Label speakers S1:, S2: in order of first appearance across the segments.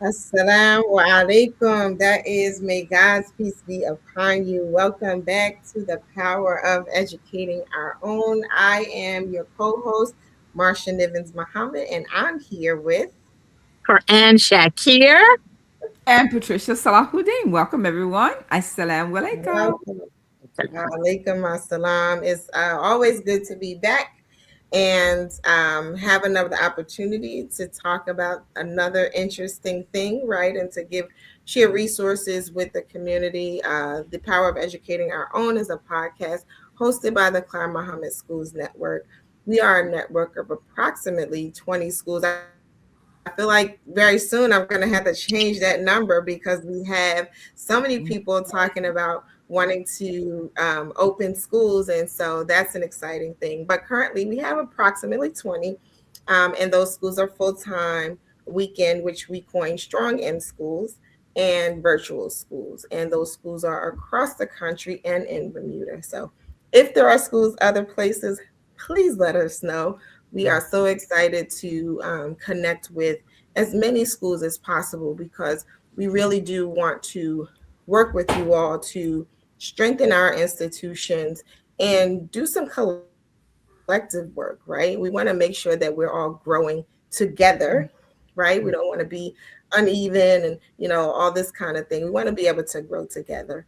S1: Assalamu alaikum. That is, may God's peace be upon you. Welcome back to the power of educating our own. I am your co-host, Marsha Nivens Muhammad, and I'm here with
S2: Quran Shakir.
S3: And Patricia Salahuddin. Welcome, everyone. Assalamu alaikum.
S1: welcome. Alaikum assalam. It's always good to be back and have another opportunity to talk about another interesting thing, right? And to share resources with the community. The Power of Educating Our Own is a podcast hosted by the Clara Mohammed Schools Network. We are a network of approximately 20 schools. I feel like very soon I'm going to have to change that number because we have so many people talking about wanting to open schools. And so that's an exciting thing. But currently we have approximately 20, and those schools are full time, weekend, which we coin strong in schools, and virtual schools. And those schools are across the country and in Bermuda. So if there are schools other places, please let us know. We are so excited to connect with as many schools as possible because we really do want to work with you all to strengthen our institutions and do some collective work, right? We want to make sure that we're all growing together, right? We don't want to be uneven and, all this kind of thing. We want to be able to grow together.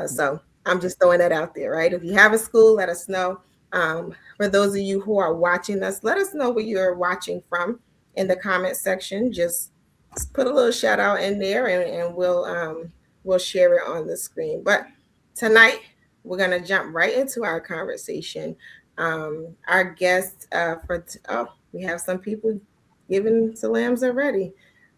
S1: So I'm just throwing that out there, right? If you have a school, let us know. For those of you who are watching us, let us know where you're watching from in the comment section. Just put a little shout out in there, and we'll share it on the screen. But tonight we're gonna jump right into our conversation. Our guest we have some people giving salams already.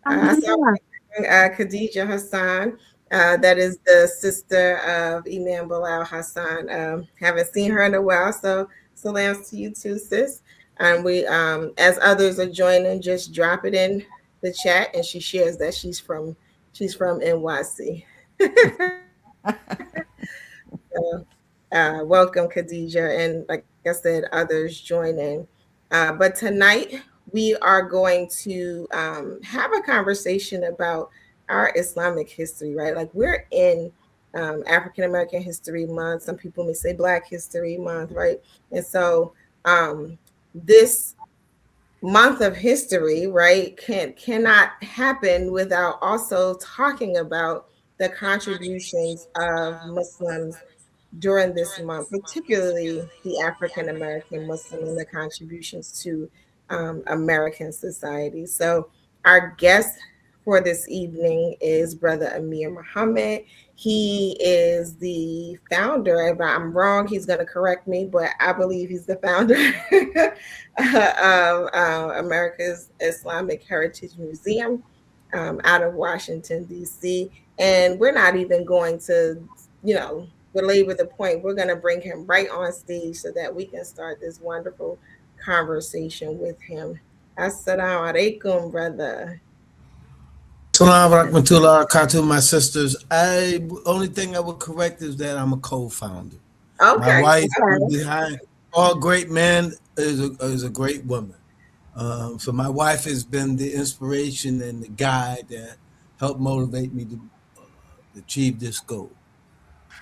S1: I saw Khadija Hassan. That is the sister of Imam Bilal Hassan. Haven't seen her in a while, so salams to you too, sis. And we, as others are joining, just drop it in the chat, and she shares that she's from NYC. Welcome, Khadija, and like I said, others joining. But tonight we are going to have a conversation about our Islamic history, right? Like we're in African American History Month. Some people may say Black History Month, right? And so this month of history, right, cannot happen without also talking about the contributions of Muslims during this month, particularly the African American Muslim and the contributions to American society. So, our guest for this evening is Brother Amir Muhammad. He is the founder. If I'm wrong, he's going to correct me, but I believe he's the founder of America's Islamic Heritage Museum out of Washington, D.C. And we're not even going to, belabor the point. We're going to bring him right on stage so that we can start this wonderful conversation with him. Assalamu alaikum, brother.
S4: Salam rahmatullah barakatuh, my sisters. Only thing I would correct is that I'm a co-founder. My
S1: Okay.
S4: wife behind all great men is a great woman. So my wife has been the inspiration and the guide that helped motivate me to achieve this goal.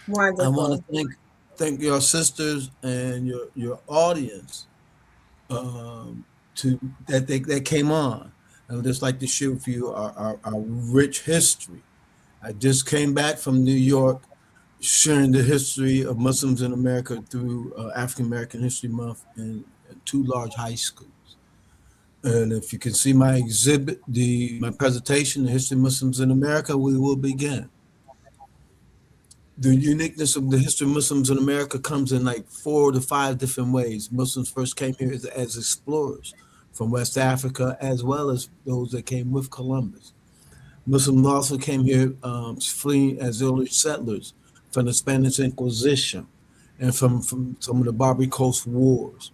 S4: I want to
S1: Wonderful.
S4: thank your sisters and your audience to that came on. I would just like to share with you our rich history. I just came back from New York, sharing the history of Muslims in America through African American History Month in two large high schools. And if you can see my exhibit, my presentation, the history of Muslims in America, we will begin. The uniqueness of the history of Muslims in America comes in like 4 to 5 different ways. Muslims first came here as explorers from West Africa, as well as those that came with Columbus. Muslims also came here fleeing as early settlers from the Spanish Inquisition and from some of the Barbary Coast Wars.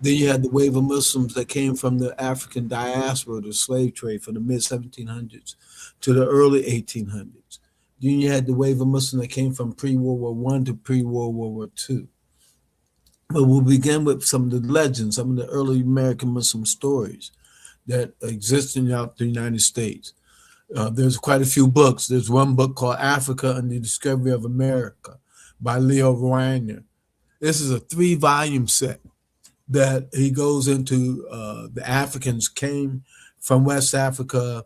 S4: Then you had the wave of Muslims that came from the African diaspora, the slave trade from the mid 1700s to the early 1800s. Then you had the wave of Muslims that came from pre-World War One to pre-World War II. But we'll begin with some of the legends, some of the early American Muslim stories that exist throughout the United States. There's quite a few books. There's one book called Africa and the Discovery of America by Leo Reiner. This is a 3-volume set that he goes into the Africans came from West Africa,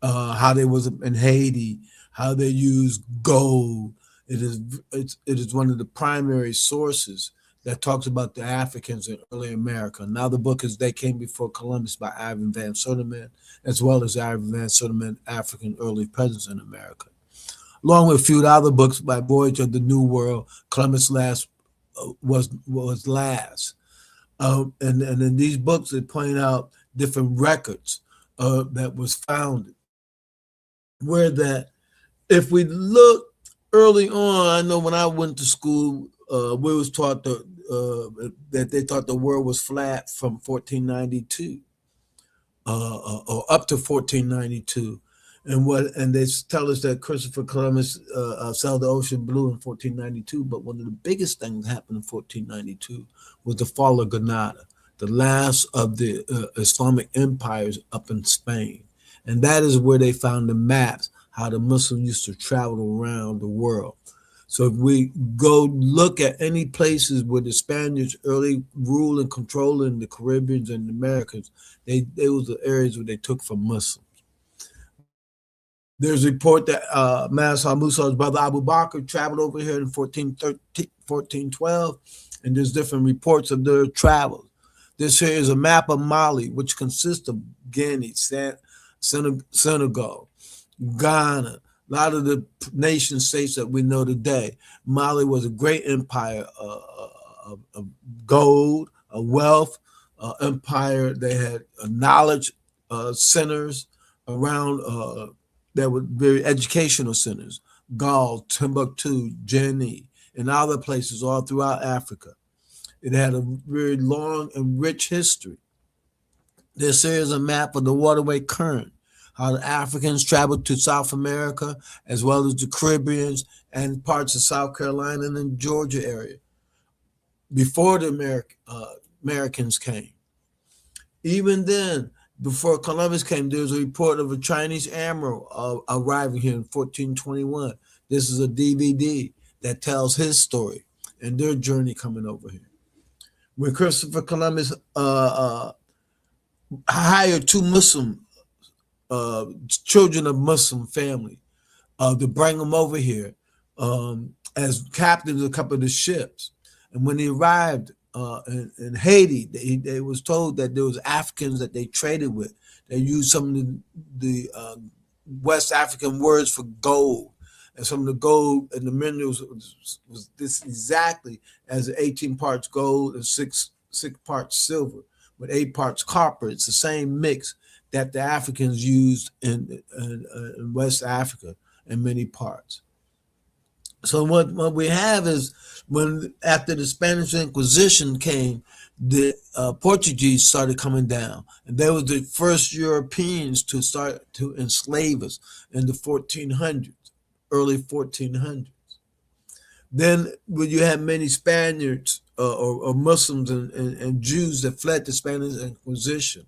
S4: how they was in Haiti, how they used gold. It is one of the primary sources that talks about the Africans in early America. Now the book is They Came Before Columbus by Ivan Van Sertima, as well as Ivan Van Sertima, African Early Presence in America, along with a few other books by Voyage of the New World. Columbus last was last, and in these books they point out different records that was founded. Where that, if we look early on, I know when I went to school, we was taught that they thought the world was flat from 1492 or up to 1492. And they tell us that Christopher Columbus sailed the ocean blue in 1492. But one of the biggest things that happened in 1492 was the fall of Granada, the last of the Islamic empires up in Spain. And that is where they found the maps, how the Muslims used to travel around the world. So if we go look at any places where the Spaniards early ruled and controlled in the Caribbean and the Americas, they was the areas where they took from Muslims. There's a report that Mansa Musa's brother Abu Bakr traveled over here in 1412, and there's different reports of their travels. This here is a map of Mali, which consists of Guinea, Senegal, Ghana, a lot of the nation states that we know today. Mali was a great empire of gold, of wealth, empire. They had knowledge centers around that were very educational centers. Gaul, Timbuktu, Guinea, and other places all throughout Africa. It had a very long and rich history. This here is a map of the waterway current, how the Africans traveled to South America, as well as the Caribbeans and parts of South Carolina and the Georgia area before the Americans came. Even then, before Columbus came, there was a report of a Chinese admiral arriving here in 1421. This is a DVD that tells his story and their journey coming over here. When Christopher Columbus hired 2 Muslim children of Muslim family to bring them over here as captains of a couple of the ships. And when he arrived in Haiti, they was told that there was Africans that they traded with. They used some of the West African words for gold. And some of the gold and the minerals was this exactly as 18 parts gold and six parts silver, with 8 parts copper. It's the same mix that the Africans used in West Africa in many parts. So what we have is, when after the Spanish Inquisition came, the Portuguese started coming down, and they were the first Europeans to start to enslave us in the 1400s, early 1400s. Then when you had many Spaniards or Muslims and Jews that fled the Spanish Inquisition,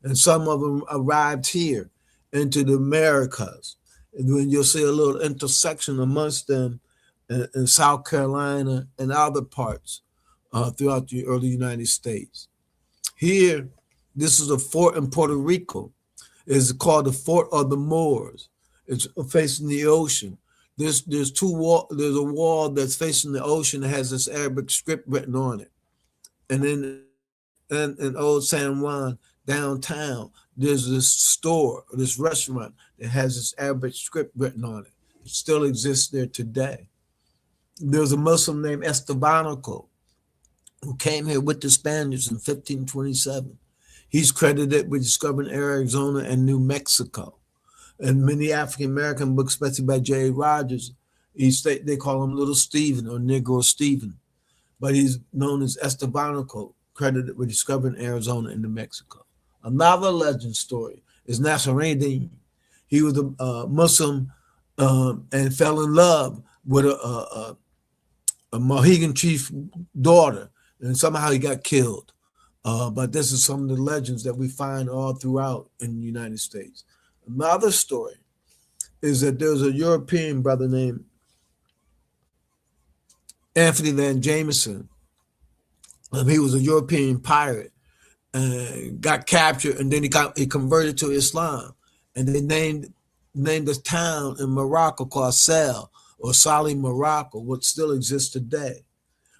S4: and some of them arrived here into the Americas. And when you'll see a little intersection amongst them in South Carolina and other parts throughout the early United States. Here, this is a fort in Puerto Rico. It's called the Fort of the Moors. It's facing the ocean. There's a wall that's facing the ocean that has this Arabic script written on it. And then in Old San Juan, downtown, there's this store, this restaurant that has this Arabic script written on it. It still exists there today. There was a Muslim named Estebanico who came here with the Spaniards in 1527. He's credited with discovering Arizona and New Mexico. And many African American books, especially by J. Rogers, they call him Little Stephen or Negro Stephen, but he's known as Estebanico, credited with discovering Arizona and New Mexico. Another legend story is Nasruddin. He was a Muslim and fell in love with a Mohegan chief daughter, and somehow he got killed. But this is some of the legends that we find all throughout in the United States. Another story is that there's a European brother named Anthony Van Jameson. He was a European pirate and got captured, and then he converted to Islam, and they named this town in Morocco called Sel or Sali, Morocco, what still exists today.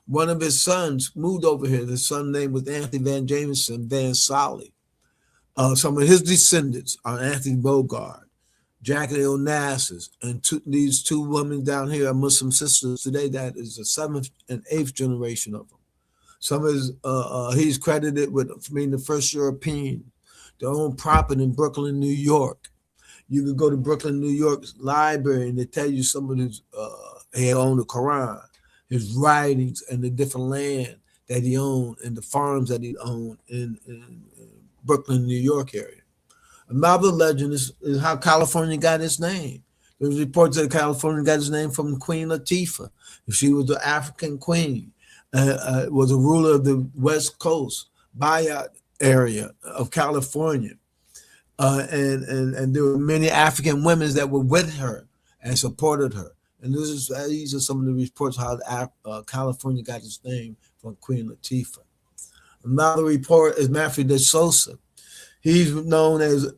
S4: One of his sons moved over here. His son name was Anthony Van Jameson Van Sali. Some of his descendants are Anthony Bogard, Jackie Onassis, and these two women down here are Muslim sisters today. That is the seventh and eighth generation of them. Some of his, he's credited with being the first European to own property in Brooklyn, New York. You could go to Brooklyn, New York's library, and they tell you some of his. He owned the Quran, his writings, and the different land that he owned, and the farms that he owned in Brooklyn, New York area. Another legend is how California got its name. There's reports that California got its name from Queen Latifah. She was the African queen. Was a ruler of the West Coast Bayard area of California, and there were many African women that were with her and supported her. And these are some of the reports how California got its name from Queen Latifah. Another report is Matthew de Sousa. He's known as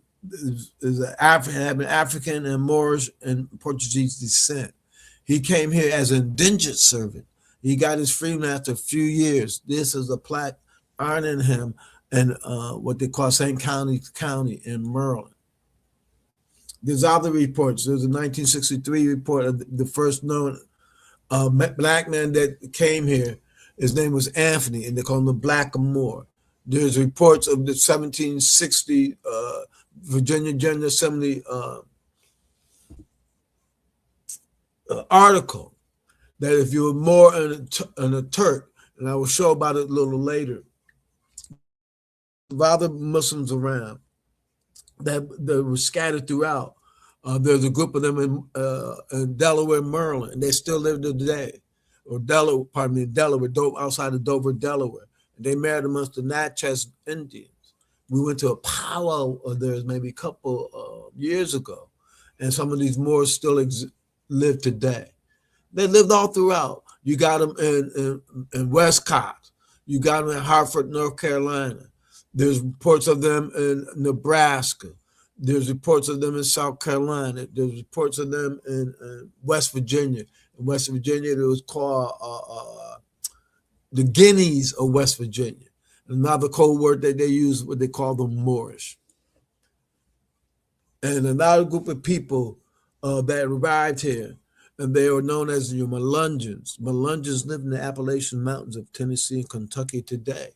S4: having African and Moorish and Portuguese descent. He came here as an indentured servant. He got his freedom after a few years. This is a plaque honoring him in what they call St. County in Maryland. There's other reports. There's a 1963 report of the first known black man that came here. His name was Anthony, and they call him the Black Moor. There's reports of the 1760 Virginia General Assembly article that if you were more and a Turk, and I will show about it a little later, other Muslims around that were scattered throughout. There's a group of them in Delaware, Maryland, and they still live there today, or Delaware, outside of Dover, Delaware. And they married amongst the Natchez Indians. We went to a powwow of theirs maybe a couple of years ago, and some of these Moors still live today. They lived all throughout. You got them in Westcott. You got them in Hartford, North Carolina. There's reports of them in Nebraska. There's reports of them in South Carolina. There's reports of them in West Virginia. In West Virginia, it was called the Guineas of West Virginia. Another code word that they use, what they call the Moorish. And another group of people that arrived here, and they were known as the Melungeons. Melungeons live in the Appalachian Mountains of Tennessee and Kentucky today.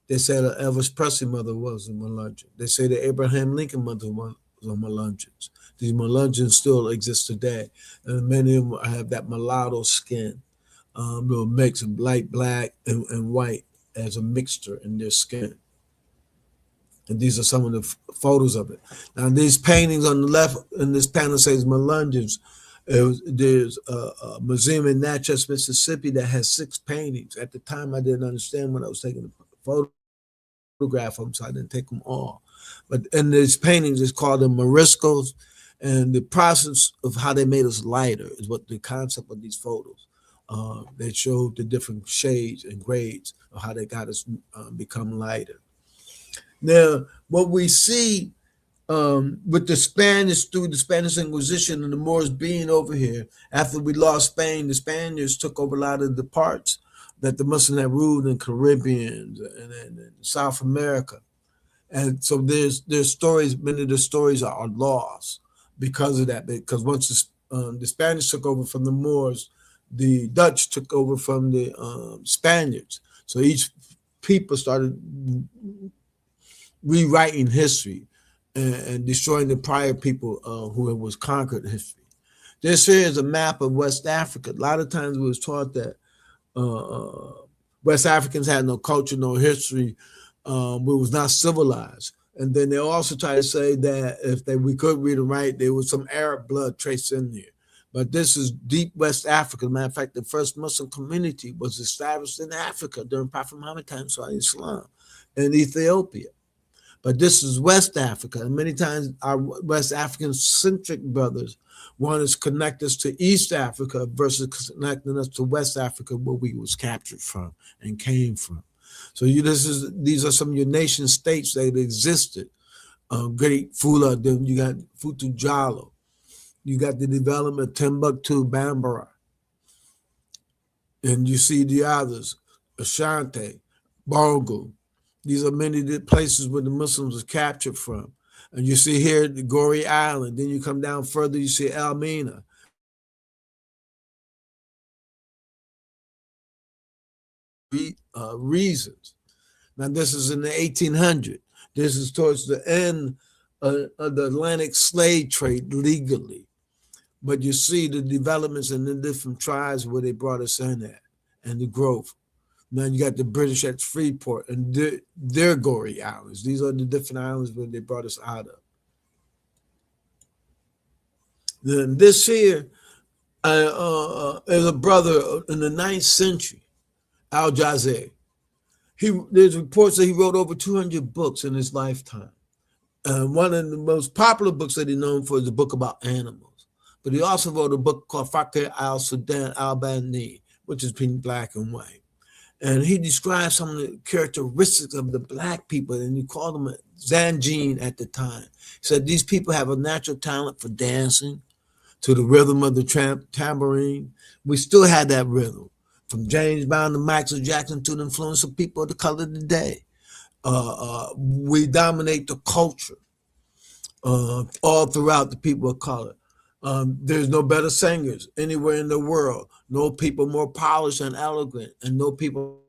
S4: They say that Elvis Presley mother was a Melungeon. They say that Abraham Lincoln mother was a Melungeons. These Melungeons still exist today, and many of them have that mulatto skin. They'll mix of light black and white as a mixture in their skin. And these are some of the photos of it. Now, these paintings on the left in this panel says Melungeons. There's a museum in Natchez, Mississippi that has 6 paintings. At the time, I didn't understand when I was taking the photograph of them, so I didn't take them all. But in these paintings, it's called the Moriscos, and the process of how they made us lighter is what the concept of these photos. They showed the different shades and grades of how they got us become lighter. Now, what we see with the Spanish, through the Spanish Inquisition and the Moors being over here, after we lost Spain, the Spaniards took over a lot of the parts that the Muslims had ruled in Caribbean and South America. And so there's stories, many of the stories are lost because of that, because once the Spanish took over from the Moors, the Dutch took over from the Spaniards. So each people started rewriting history and destroying the prior people who was conquered history. This here is a map of West Africa. A lot of times we was taught that West Africans had no culture, no history, we was not civilized. And then they also try to say that if we could read and write, there was some Arab blood traced in there. But this is deep West Africa. Matter of fact, the first Muslim community was established in Africa during Prophet Muhammad time, so Islam, in Ethiopia. But this is West Africa. And many times our West African centric brothers want to connect us to East Africa versus connecting us to West Africa, where we was captured from and came from. So these are some of your nation states that existed. Great Fula, then you got Futu Jalo, you got the development of Timbuktu, Bambara, and you see the others, Ashanti, Bongo. These are many places where the Muslims were captured from. And you see here the Goree Island. Then you come down further, you see Elmina. Reasons. Now, this is in the 1800s. This is towards the end of the Atlantic slave trade legally. But you see the developments in the different tribes where they brought us in at and the growth. Now you got the British at Freeport and their Goree Islands. These are the different islands where they brought us out of. Then this here is a brother in the 9th century, Al Jazeera. There's reports that he wrote over 200 books in his lifetime. One of the most popular books that he's known for is a book about animals. But he also wrote a book called Fakir al-Sudan al-Bani, which is between black and white. And he describes some of the characteristics of the black people, and he called them Zanjin at the time. He said these people have a natural talent for dancing to the rhythm of the tambourine. We still had that rhythm, from James Brown to Michael Jackson to the influence of people of the color today. We dominate the culture all throughout the people of color. There's no better singers anywhere in the world. No people more polished and eloquent, and no people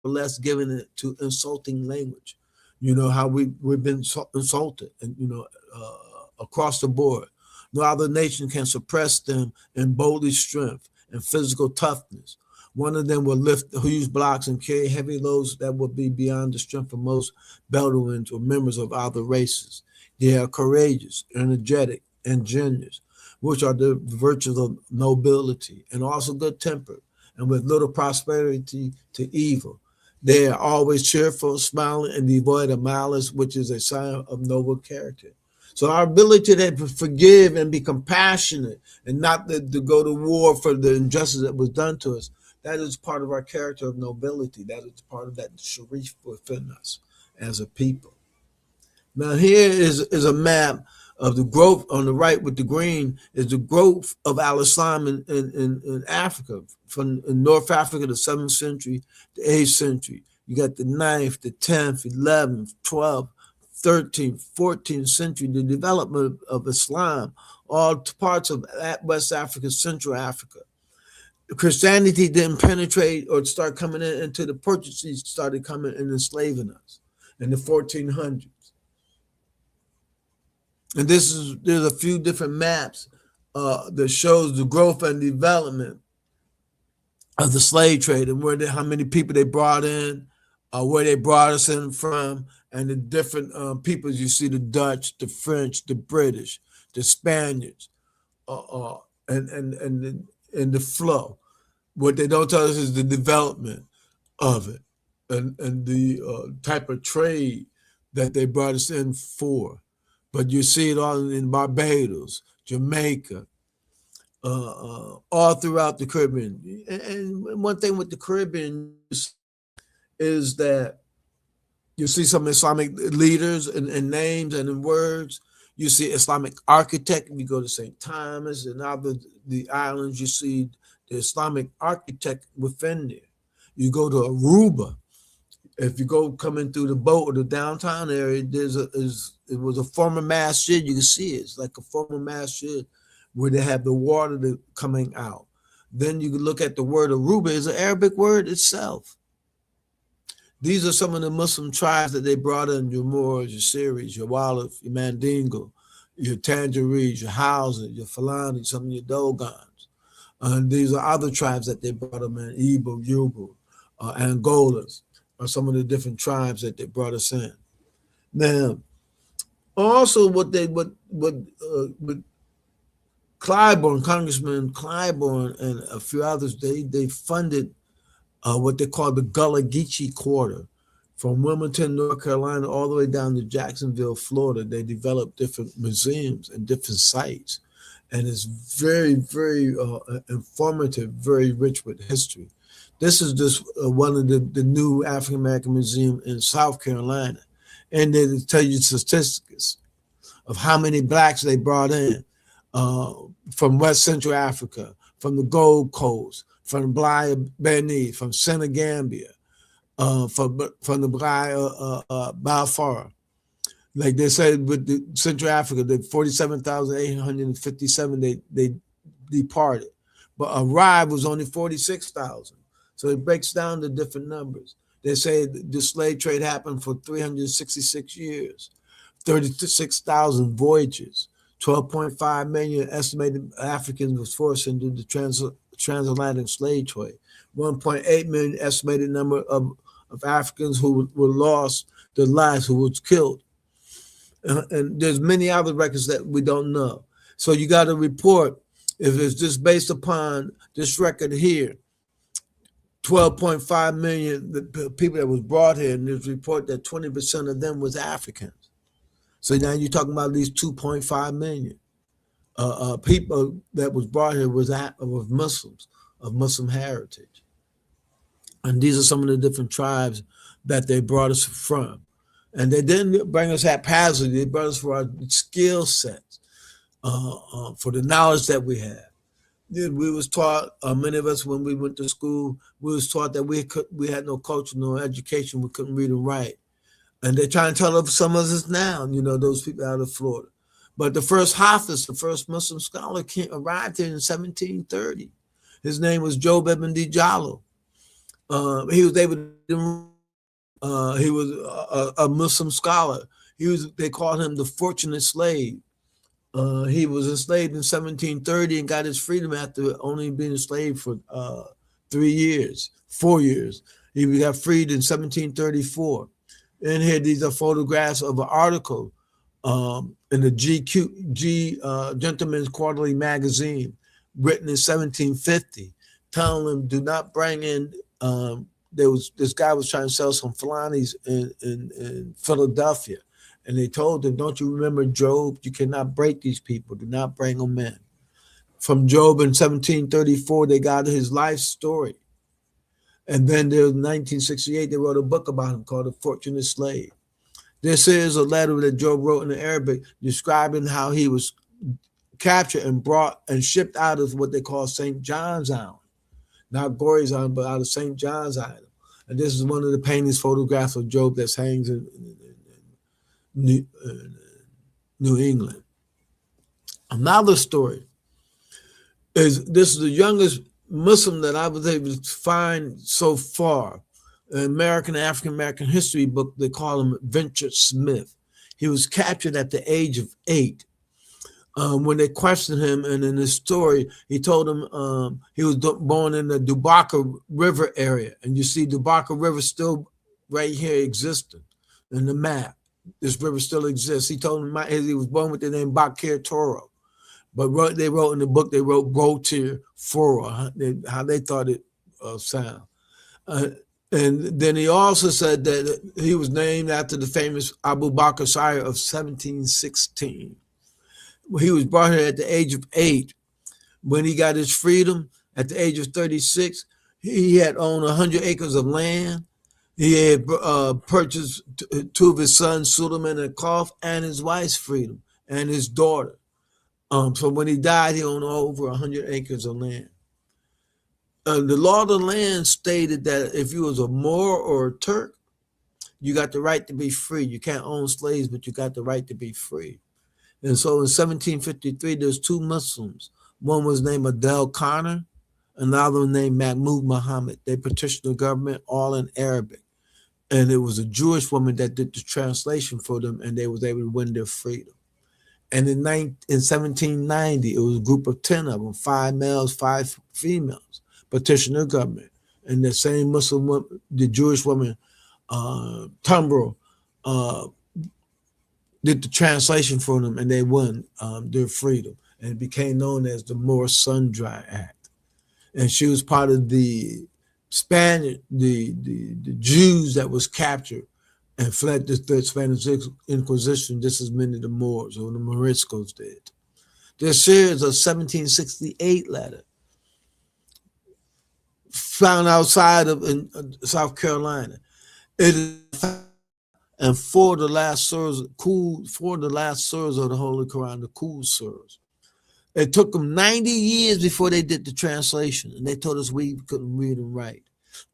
S4: less given it to insulting language. You know how we've been insulted, and across the board. No other nation can suppress them in bodily strength and physical toughness. One of them will lift huge blocks and carry heavy loads that will be beyond the strength of most Bedouins or members of other races. They are courageous, energetic, ingenious, which are the virtues of nobility, and also good-tempered, and with little prosperity to evil. They are always cheerful, smiling, and devoid of malice, which is a sign of noble character. So our ability to forgive and be compassionate and not to go to war for the injustice that was done to us, that is part of our character of nobility. That is part of that Sharif within us as a people. Now here is a map of the growth on the right with the green is the growth of al-Islam in Africa, from in North Africa, the 7th century, the 8th century. You got the 9th, the 10th, 11th, 12th, 13th, 14th century, the development of Islam, all parts of West Africa, Central Africa. Christianity didn't penetrate or start coming in until the Portuguese started coming and enslaving us in the 1400s. And there's a few different maps that shows the growth and development of the slave trade and how many people they brought in, where they brought us in from, and the different peoples. You see the Dutch, the French, the British, the Spaniards, and the flow. What they don't tell us is the development of it and the type of trade that they brought us in for. But you see it all in Barbados, Jamaica, all throughout the Caribbean. And one thing with the Caribbean is that you see some Islamic leaders in names and in words. You see Islamic architect. You go to St. Thomas and other the islands, you see the Islamic architect within there. You go to Aruba. If you go coming through the boat or the downtown area, it was a former masjid. You can see it. It's like a former masjid where they have the water coming out. Then you can look at the word Aruba. It's an Arabic word itself. These are some of the Muslim tribes that they brought in: your Moors, your Syrians, your Wolof, your Mandingo, your Tangerines, your Hausa, your Fulani, some of your Dogons. These are other tribes that they brought them in: Igbo, Yoruba, Angolas, are some of the different tribes that they brought us in. Now, also what Clyburn, Congressman Clyburn, and a few others, they funded what they call the Gullah Geechee Quarter From Wilmington, North Carolina, all the way down to Jacksonville, Florida. They developed different museums and different sites. And it's very, very informative, very rich with history. This is just one of the new African American museum in South Carolina. And they tell you statistics of how many blacks they brought in uh, from West Central Africa, from the Gold Coast, from the Benin, from Senegambia, from the Balfour. Like they said with the Central Africa, the 47,857 they departed, but arrived was only 46,000. So it breaks down the different numbers. They say the slave trade happened for 366 years, 36,000 voyages, 12.5 million estimated Africans was forced into the transatlantic slave trade, 1.8 million estimated number of Africans who were lost their lives, who was killed. And there's many other records that we don't know. So you got to report, if it's just based upon this record here, 12.5 million the people that was brought here, and there's report that 20% of them was Africans. So now you're talking about these 2.5 million people that was brought here was Muslims, of Muslim heritage. And these are some of the different tribes that they brought us from. And they didn't bring us haphazardly. They brought us for our skill sets, for the knowledge that we have. We was taught, many of us when we went to school, we was taught that we had no culture, no education, we couldn't read and write. And they're trying to tell some of us now, those people out of Florida. But the first Hafiz, the first Muslim scholar, arrived here in 1730. His name was Job Ibn Dijallo. He was able to he was a Muslim scholar. They called him the fortunate slave. He was enslaved in 1730 and got his freedom after only being enslaved for 4 years. He got freed in 1734. And here, these are photographs of an article in the Gentleman's Quarterly magazine, written in 1750, telling them do not bring in. This guy was trying to sell some Falanis in Philadelphia, and they told him, "Don't you remember Job? You cannot break these people. Do not bring them in." From Job in 1734, they got his life story, and then in 1968 they wrote a book about him called "The Fortunate Slave." This is a letter that Job wrote in Arabic describing how he was captured and brought and shipped out of what they call St. John's Island. Not Gory's Island, but out of St. John's Island. And this is one of the paintings, photographs of Job that hangs in New England. Another story is this is the youngest Muslim that I was able to find so far. An American African American history book, they call him Vincent Smith. He was captured at the age of 8. When they questioned him, and in his story, he told them he was born in the Dubaka River area. And you see Dubaka River still right here existing in the map. This river still exists. He told him he was born with the name Bakir Toro. But they wrote in the book, they wrote Botir Foro, how they thought it sound. And then he also said that he was named after the famous Abu Bakr Sire of 1716. He was brought here at the age of 8. When he got his freedom at the age of 36, he had owned 100 acres of land. He had purchased 2 of his sons, Suleiman and Khalf, and his wife's freedom, and his daughter. So when he died, he owned over 100 acres of land. The law of the land stated that if you was a Moor or a Turk, you got the right to be free. You can't own slaves, but you got the right to be free. And so in 1753, there's 2 Muslims. One was named Adel Connor, another one named Mahmoud Mohammed. They petitioned the government all in Arabic. And it was a Jewish woman that did the translation for them, and they was able to win their freedom. And in 1790, it was a group of 10 of them, 5 males, 5 females, petitioned the government. And the same Muslim woman, the Jewish woman, Tumbrel, did the translation for them, and they won their freedom. And it became known as the Moor Sundry Act. And she was part of the Spanish, the Jews that was captured and fled the Spanish Inquisition just as many of the Moors or the Moriscos did. There's series of 1768 letter found outside of in South Carolina. It is and four of the last surahs of the Holy Quran, the cool surahs. It took them 90 years before they did the translation, and they told us we couldn't read and write.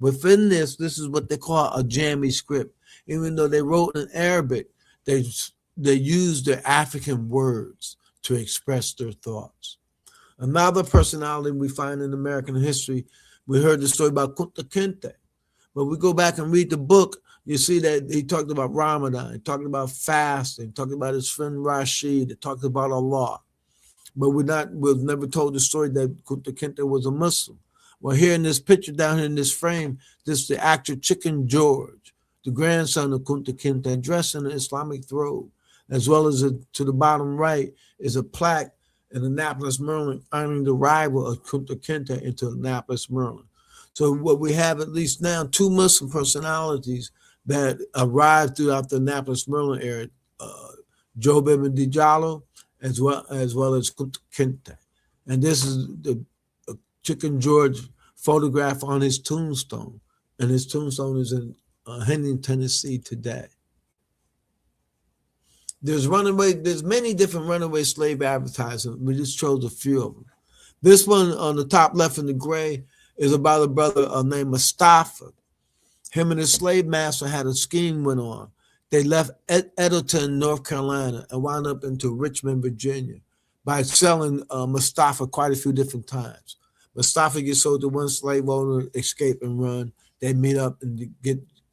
S4: Within this is what they call a jammy script. Even though they wrote in Arabic, they used their African words to express their thoughts. Another personality we find in American history, we heard the story about Kunta Kinte. But we go back and read the book, you see that he talked about Ramadan, he talked about fasting, he talked about his friend Rashid, he talked about Allah. But we've never told the story that Kunta Kinte was a Muslim. Well, here in this picture down here in this frame, this is the actor Chicken George, the grandson of Kunta Kinte, dressed in an Islamic robe, as well as to the bottom right is a plaque in Annapolis, Maryland, honoring the arrival of Kunta Kinte into Annapolis, Maryland. So what we have at least now, two Muslim personalities that arrived throughout the Annapolis, Maryland area, Job Ibn Dijallo, as well as Kunta Kinte. And this is the Chicken George photograph on his tombstone. And his tombstone is in Henning, Tennessee today. There's many different runaway slave advertisements. We just chose a few of them. This one on the top left in the gray is about a brother named Mustafa. Him and his slave master had a scheme went on. They left Edenton, North Carolina, and wound up into Richmond, Virginia, by selling Mustafa quite a few different times. Mustafa gets sold to one slave owner, escape and run. They meet up and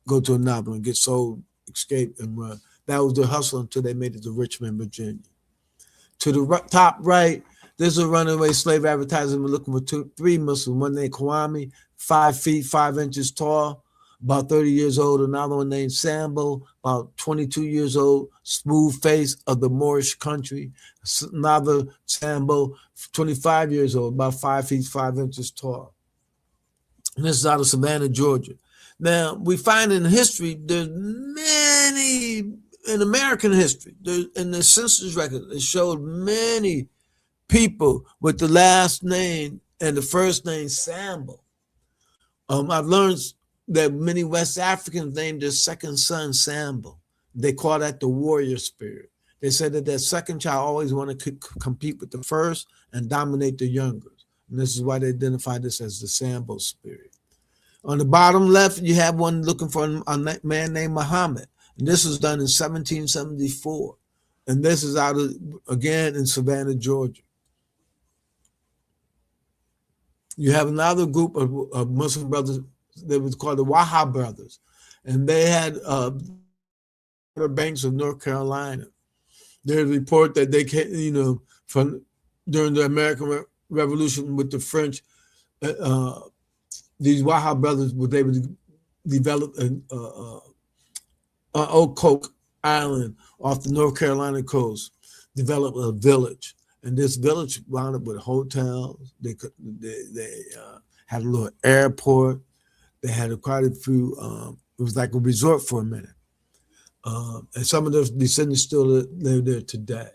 S4: go to another and get sold, escape and run. That was the hustle until they made it to Richmond, Virginia. To the top right, there's a runaway slave advertisement looking for three Muslims. One named Kwame, 5 feet 5 inches tall, about 30 years old. Another one named Sambo, about 22 years old, smooth face of the Moorish country. Another Sambo, 25 years old, about 5 feet 5 inches tall. And this is out of Savannah, Georgia. Now, we find in history, there's many, in American history, in the census record, it showed many people with the last name and the first name Sambo. I've learned that many West Africans named their second son Sambo. They call that the warrior spirit. They said that their second child always wanted to compete with the first and dominate the younger. And this is why they identify this as the Sambo spirit. On the bottom left, you have one looking for a man named Mohammed. And this was done in 1774. And this is out of, again, in Savannah, Georgia. You have another group of Muslim brothers that was called the Wahab brothers. And they had the banks of North Carolina. There's a report that they came, from during the American Revolution with the French, these Wahab brothers were able to develop an Oak Coke Island off the North Carolina coast, develop a village. And this village wound up with hotels. They had a little airport. They had quite a few, it was like a resort for a minute. And some of those descendants still live there today.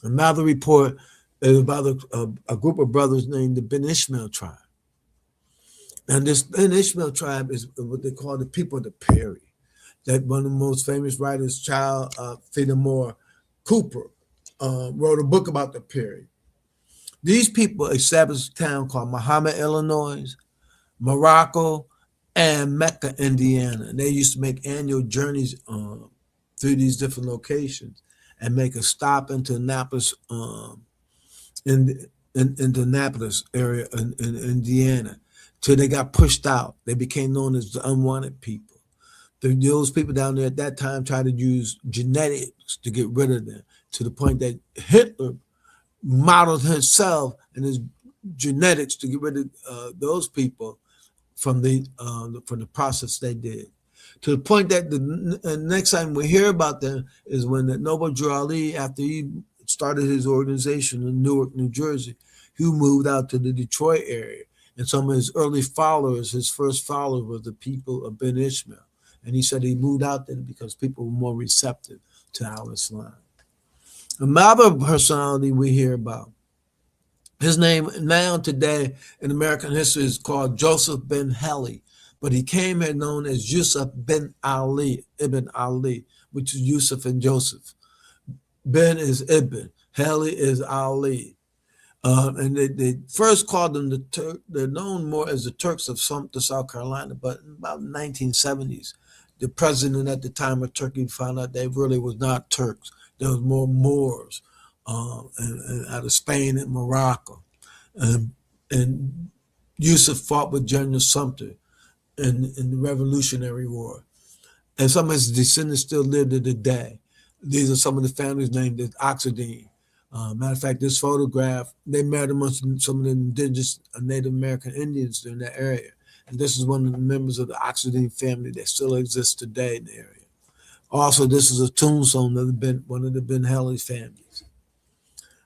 S4: Another report is about a group of brothers named the Ben Ishmael tribe. And this Ben Ishmael tribe is what they call the people of the Prairie. That one of the most famous writers, Charles Fenimore Cooper, wrote a book about the Prairie. These people established a town called Muhammad, Illinois, Morocco, and Mecca, Indiana. And they used to make annual journeys through these different locations and make a stop into Annapolis, in the Annapolis area in Indiana, till they got pushed out. They became known as the unwanted people. Those people down there at that time tried to use genetics to get rid of them, to the point that Hitler modeled himself and his genetics to get rid of those people from the process they did. To the point that the next time we hear about them is when the Noble Drew Ali, after he started his organization in Newark, New Jersey, he moved out to the Detroit area. And some of his early followers, his first followers were the people of Ben Ishmael. And he said he moved out there because people were more receptive to Al Islam. Another personality we hear about, his name now today in American history is called Joseph ben Heli, but he came here known as Yusuf ben Ali, Ibn Ali, which is Yusuf and Joseph. Ben is Ibn, Heli is Ali. And they first called them the Turk. They're known more as the Turks of Sumter, South Carolina. But in about the 1970s, the president at the time of Turkey found out they really was not Turks. There was more Moors and out of Spain and Morocco. And Yusuf fought with General Sumter in the Revolutionary War. And some of his descendants still live to today. These are some of the families named as Oxidine. Matter of fact, this photograph, they met amongst some of the indigenous Native American Indians in that area. And this is one of the members of the Oxidine family that still exists today in the area. Also, this is a tombstone of one of the Ben Heli families.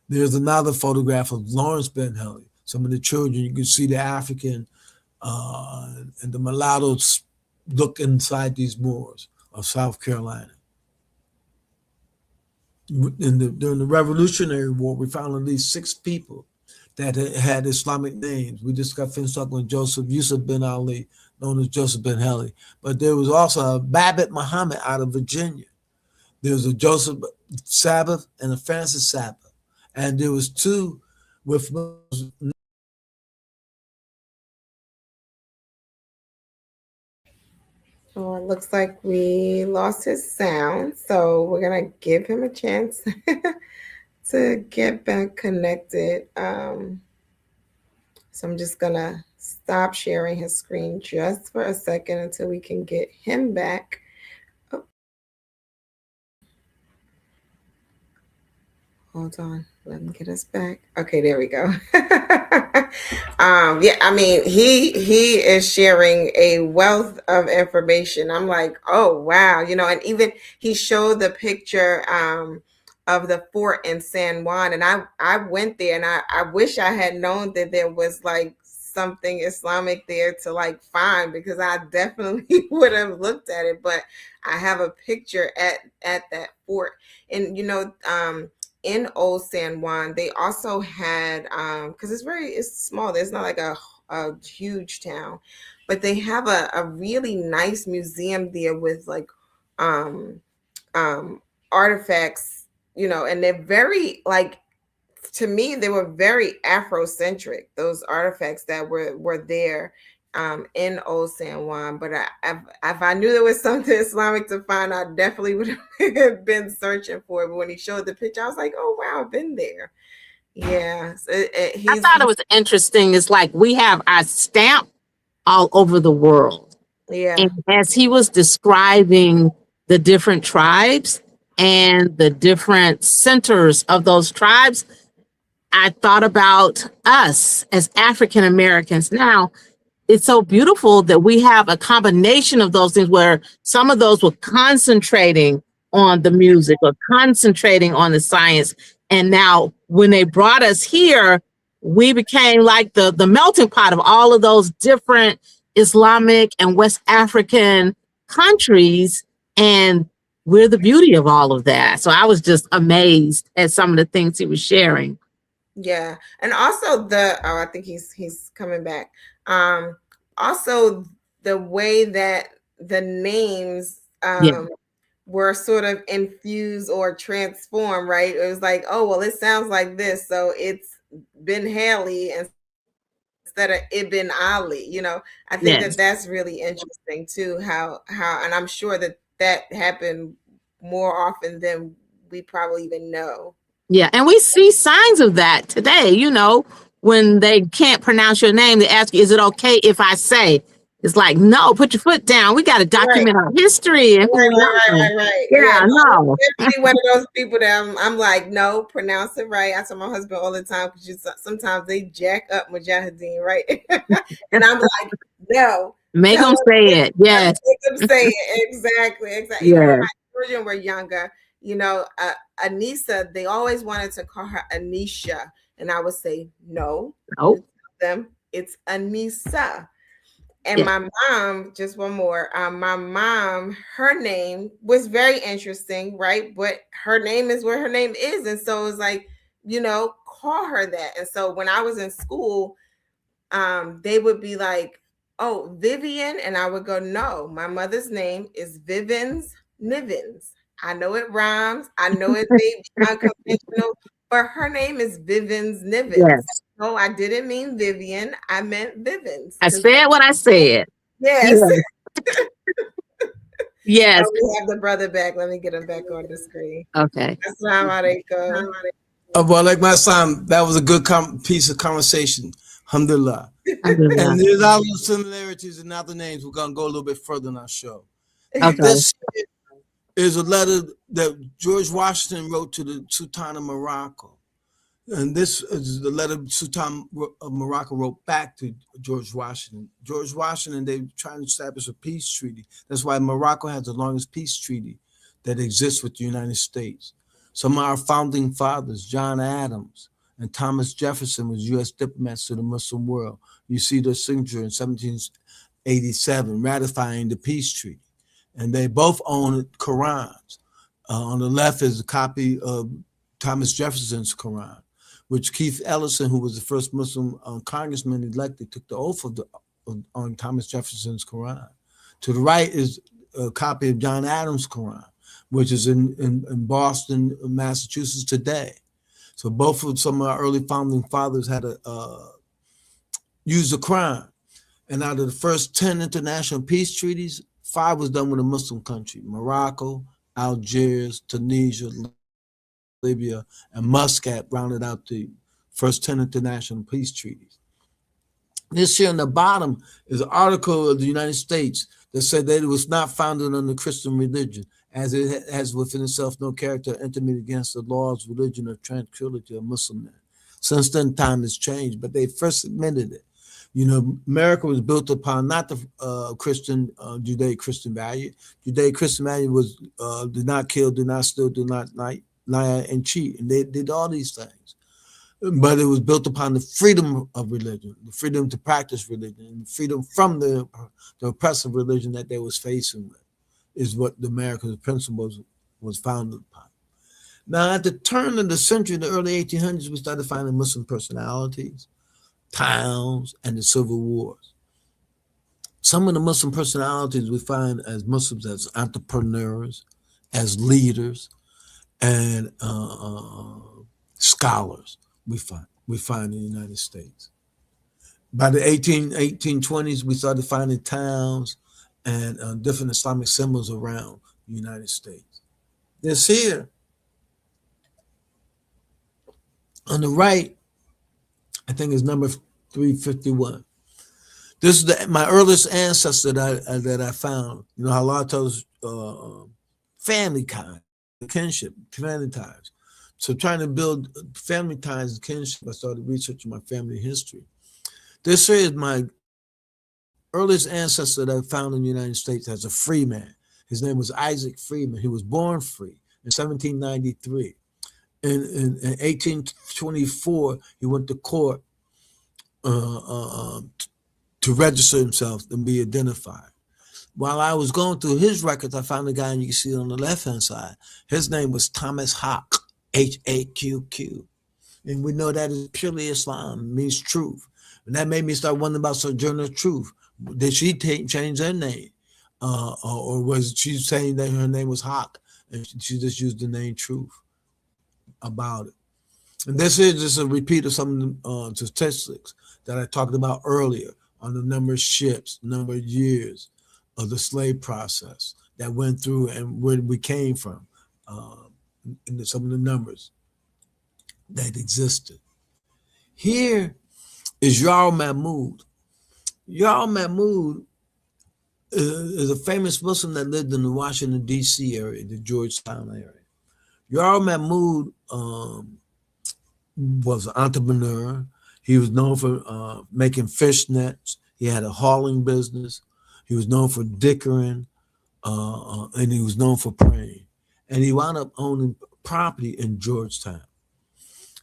S4: There's another photograph of Lawrence Ben Heli. Some of the children, you can see the African and the mulattoes look inside these Moors of South Carolina. During the Revolutionary War, we found at least 6 people that had Islamic names. We just got finished talking with Joseph Yusuf bin Ali, known as Joseph ben Heli. But there was also a Babbitt Muhammad out of Virginia. There was a Joseph Sabbath and a Francis Sabbath. And there was 2 with
S1: Well, it looks like we lost his sound, so we're gonna give him a chance to get back connected. So I'm just gonna stop sharing his screen just for a second until we can get him back. Oh, hold on, let me get us back. Okay, there we go. Yeah, I mean, he is sharing a wealth of information. I'm like, oh wow, and even he showed the picture of the fort in San Juan, and I went there, and I wish I had known that there was like something Islamic there to like find, because I definitely would have looked at it. But I have a picture at that fort, and in Old San Juan, they also had because it's small. There's not like a huge town, but they have a really nice museum there with like um, artifacts, and they're very like, to me they were very Afrocentric. Those artifacts that were there in Old San Juan. But if I knew there was something Islamic to find, I definitely would have been searching for it. But when he showed the picture, I was like, oh wow, I've been there. Yeah, so
S2: I thought it was interesting. It's like we have our stamp all over the world.
S1: yeah,
S2: And as he was describing the different tribes and the different centers of those tribes, I thought about us as African Americans. Now, it's so beautiful that we have a combination of those things, where some of those were concentrating on the music or concentrating on the science. And now when they brought us here, we became like the melting pot of all of those different Islamic and West African countries. And we're the beauty of all of that. So I was just amazed at some of the things he was sharing.
S1: yeah. And also I think he's coming back. Also the way that the names
S2: Yeah.
S1: were sort of infused or transformed, right? It was like, oh well, it sounds like this, so it's Ben Haley instead of Ibn Ali. I think that
S2: Yes.
S1: that's really interesting too. How and I'm sure that happened more often than we probably even know.
S2: Yeah. And we see signs of that today, when they can't pronounce your name, they ask you, is it okay if I say? It's like, no, put your foot down. We got to
S1: Right.
S2: document our history and who we are.
S1: Right.
S2: Yeah,
S1: No,
S2: no.
S1: definitely one of those people that I'm like, no, pronounce it right. I tell my husband all the time, because sometimes they jack up Mujahideen, right? And I'm like, no.
S2: Make
S1: tell
S2: them say it. Yes.
S1: Make them say it. Exactly. Even when
S2: Yes.
S1: my children were younger, Anissa, they always wanted to call her Anisha. And I would say, no.
S2: Nope.
S1: Them It's Anissa. And
S2: Yeah.
S1: my mom, just one more, my mom, her name was very interesting, right? But her name is where her name is. And so it's like, call her that. And so when I was in school, they would be like, "Oh, Vivian," and I would go, "No, my mother's name is Vivens Nivens. I know it rhymes. I know it may be unconventional, but her name is Vivens Nivens.
S2: Yes.
S1: No, I didn't mean Vivian. I meant Vivens.
S2: I said what I said.
S1: Yes."
S2: Yes. Yes.
S1: Oh, we have the brother back. Let me get him back on the screen.
S2: Okay.
S1: Assalamu alaikum.
S4: Well, like my son, that was a good piece of conversation. Alhamdulillah.
S2: Alhamdulillah.
S4: And there's other similarities in other names. We're going to go a little bit further in our show.
S2: Okay.
S4: This is a letter that George Washington wrote to the Sultan of Morocco. And this is the letter Sultan of Morocco wrote back to George Washington. George Washington, they were trying to establish a peace treaty. That's why Morocco has the longest peace treaty that exists with the United States. Some of our founding fathers, John Adams and Thomas Jefferson, was U.S. diplomats to the Muslim world. You see their signature in 1787, ratifying the peace treaty. And they both own Qurans. On the left is a copy of Thomas Jefferson's Quran, which Keith Ellison, who was the first Muslim congressman elected, took the oath on Thomas Jefferson's Quran. To the right is a copy of John Adams' Quran, which is in Boston, Massachusetts today. So both of some of our early founding fathers had used the Quran. And out of the first 10 international peace treaties, 5 was done with a Muslim country: Morocco, Algiers, Tunisia, Libya, and Muscat rounded out the first 10 international peace treaties. This here on the bottom is an article of the United States that said that it was not founded on the Christian religion, as it has within itself no character intimate against the laws, religion, or tranquility of Muslim men. Since then, time has changed, but they first admitted it. America was built upon not the Christian, Judeo-Christian value. Judeo-Christian value was do not kill, do not steal, do not lie and cheat. And they did all these things. But it was built upon the freedom of religion, the freedom to practice religion, and the freedom from the oppressive religion that they was facing with, is what the American principles was founded upon. Now, at the turn of the century, in the early 1800s, we started finding Muslim personalities, towns, and the civil wars. Some of the Muslim personalities we find as Muslims as entrepreneurs, as leaders, and scholars we find in the United States. By the 1820s, we started finding towns and different Islamic symbols around the United States. This here, on the right, I think is number 351. This is my earliest ancestor that I found. You know how Allah tells family kind, kinship, family ties. So trying to build family ties and kinship, I started researching my family history. This here is my earliest ancestor that I found in the United States as a free man. His name was Isaac Freeman. He was born free in 1793. In 1824, he went to court to register himself and be identified. While I was going through his records, I found a guy, and you can see it on the left-hand side. His name was Thomas Haqq, H-A-Q-Q. And we know that is purely Islam, means truth. And that made me start wondering about Sojourner Truth. Did she change her name? Or was she saying that her name was Haqq, and she just used the name Truth about it? And this is just a repeat of some statistics that I talked about earlier on the number of ships, number of years of the slave process that went through and where we came from, and some of the numbers that existed. Here is Yar Mahmoud. Yar Mahmoud is a famous Muslim that lived in the Washington, D.C. area, the Georgetown area. Yar Mahmoud was an entrepreneur. He was known for making fish nets. He had a hauling business. He was known for dickering, and he was known for praying. And he wound up owning property in Georgetown.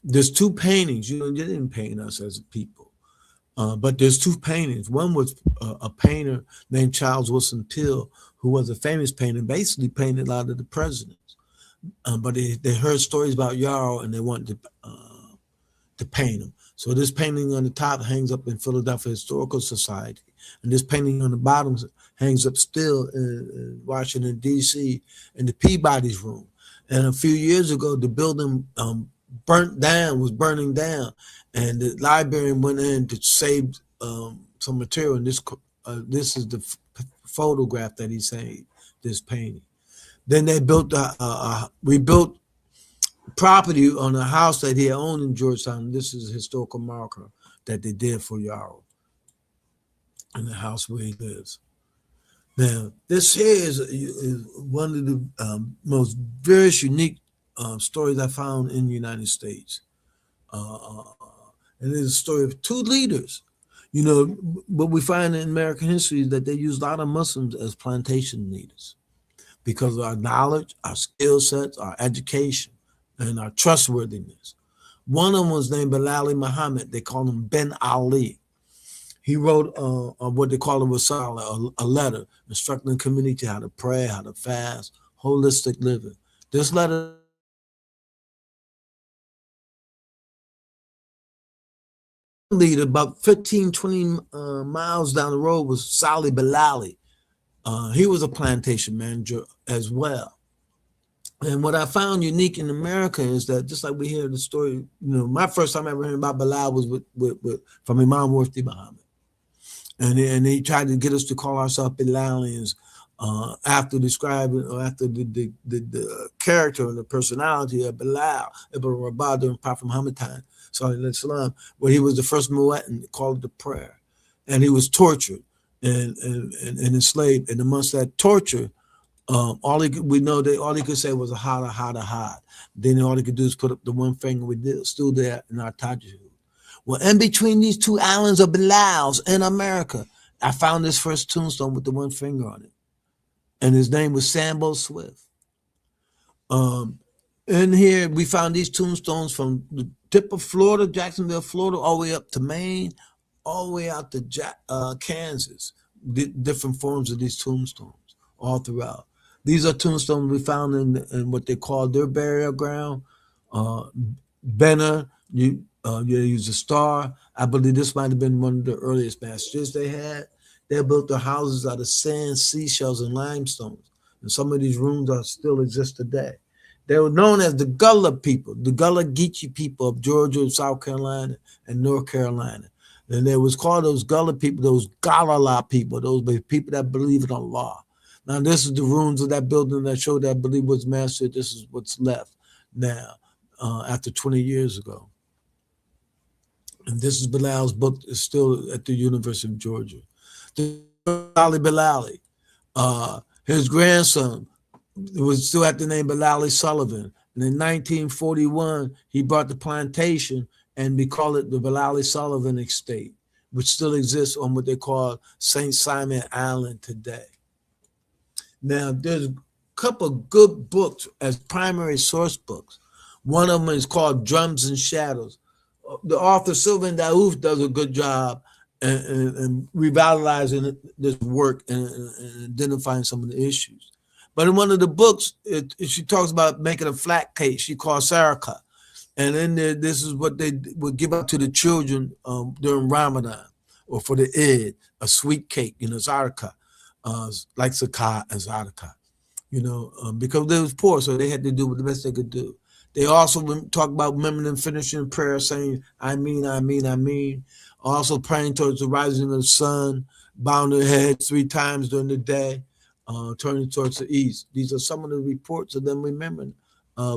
S4: There's 2 paintings. You know, they didn't paint us as a people. But there's two paintings. One was a painter named Charles Wilson Peale, who was a famous painter, basically painted a lot of the presidents. But they heard stories about Yarrow and they wanted to paint him. So this painting on the top hangs up in Philadelphia Historical Society, and this painting on the bottom hangs up still in Washington, D.C. in the Peabody's room. And a few years ago, the building was burning down, and the librarian went in to save some material. And this is the photograph that he saved, this painting. Then they rebuilt property on a house that he owned in Georgetown. This is a historical marker that they did for Yarrow in the house where he lives. Now, this here is one of the most very unique stories I found in the United States. And it's a story of two leaders. You know, what we find in American history is that they used a lot of Muslims as plantation leaders because of our knowledge, our skill sets, our education, and our trustworthiness. One of them was named Bilal Muhammad. They called him Ben Ali. He wrote what they call a risala, a letter, instructing the community how to pray, how to fast, holistic living. This letter leader about 15, 20 miles down the road was Salih Bilali. He was a plantation manager as well. And what I found unique in America is that just like we hear the story, you know, my first time ever hearing about Bilal was from Imam Mufti Muhammad. And he tried to get us to call ourselves Bilalians after describing or after the character and the personality of Bilal ibn Rabah during Prophet Muhammad time, Sallallahu where he was the first muezzin called the prayer, and he was tortured and enslaved. And amongst that torture, all he could say was a hada hada had. Then all he could do is put up the one finger. Still there in our tajud. Well, in between these two islands of Bilals in America, I found this first tombstone with the one finger on it, and his name was Sambo Swift. In here, we found these tombstones from the tip of Florida, Jacksonville, Florida, all the way up to Maine, all the way out to Kansas. Different forms of these tombstones all throughout. These are tombstones we found in what they call their burial ground. Benner, you use a star. I believe this might have been one of the earliest masters they had. They built their houses out of sand, seashells, and limestones. And some of these rooms still exist today. They were known as the Gullah people, the Gullah Geechee people of Georgia, South Carolina, and North Carolina. And they was called those Gullah people, those Galala people, those people that believe in Allah. Now, this is the ruins of that building that showed that I believe was mastered. This is what's left now after 20 years ago. And this is Bilal's book. It's still at the University of Georgia. Ali Bilali, his grandson was still at the name Bilali Sullivan. And in 1941, he bought the plantation and we call it the Bilali Sullivan Estate, which still exists on what they call St. Simon Island today. Now, there's a couple of good books as primary source books. One of them is called Drums and Shadows. The author Sylvain Daouf does a good job in revitalizing this work and identifying some of the issues. But in one of the books, she talks about making a flat cake she calls saraka. And in there, this is what they would give out to the children during Ramadan or for the Eid, a sweet cake, saraka, like zakat and zaraka, because they was poor, so they had to do what the best they could do. They also talk about women and finishing prayer saying, I mean, also praying towards the rising of the sun, bowing their heads 3 times during the day, turning towards the east. These are some of the reports of them remembering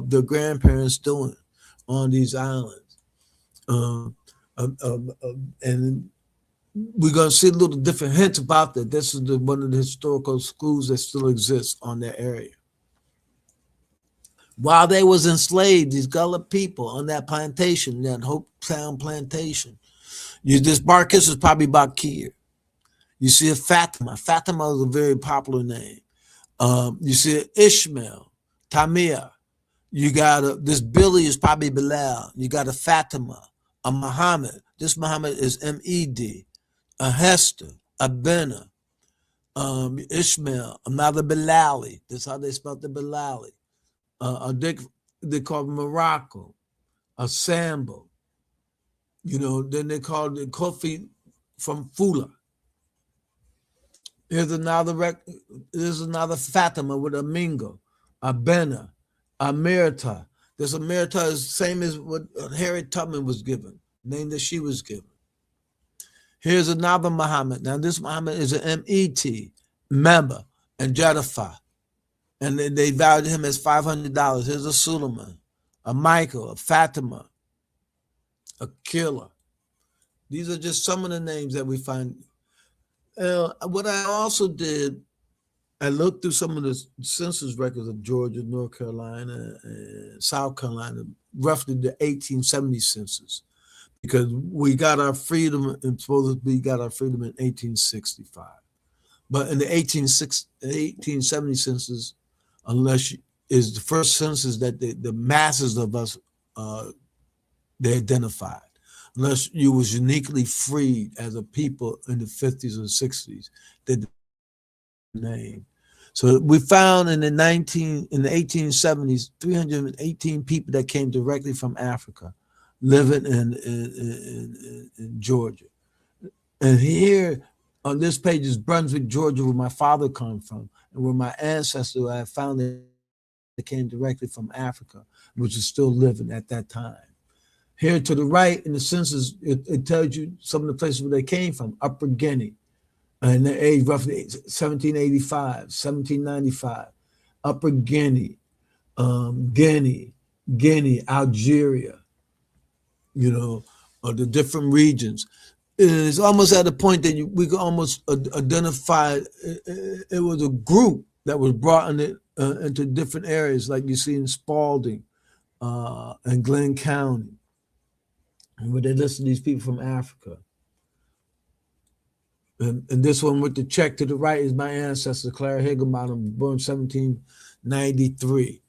S4: their grandparents doing on these islands. And we're going to see a little different hints about that. This is one of the historical schools that still exists on that area. While they was enslaved, these Gullah people on that plantation, that Hope Sound plantation, this Barkis is probably Bakir. You see a Fatima. Fatima is a very popular name. You see Ishmael, Tamir. You got this Billy is probably Bilal. You got a Fatima, a Muhammad. This Muhammad is M-E-D. A Hester, a Benna, Ishmael, another Bilali. That's how they spelled the Bilali. A Dick, they called Morocco, a Sambo. Then they called it Kofi from Fula. Here's another Fatima with a Mingo, a Benna, a Merita. This Merita is the same as what Harriet Tubman was given, name that she was given. Here's another Muhammad. Now this Muhammad is an M-E-T, member, and Jadafa. And they valued him as $500. Here's a Suleiman, a Michael, a Fatima, a Killer. These are just some of the names that we find. What I also did, I looked through some of the census records of Georgia, North Carolina, and South Carolina, roughly the 1870 census, because we got our freedom, and supposedly got our freedom in 1865. But in the 1870 census, is the first census that the masses of us they identified. Unless you was uniquely freed as a people in the 50s or 60s, they name. So we found in the 1870s 318 people that came directly from Africa, living in Georgia. And here on this page is Brunswick, Georgia, where my father come from, and where my ancestors I found that came directly from Africa, which is still living at that time. Here to the right in the census, it tells you some of the places where they came from. Upper Guinea, and the age roughly 1785, 1795. Upper Guinea, Guinea, Algeria, or the different regions. It's almost at a point that we could almost identify it was a group that was brought into different areas, like you see in Spalding and Glenn County, and where they listed these people from Africa. And this one with the check to the right is my ancestor, Clara Higginbottom, born 1793.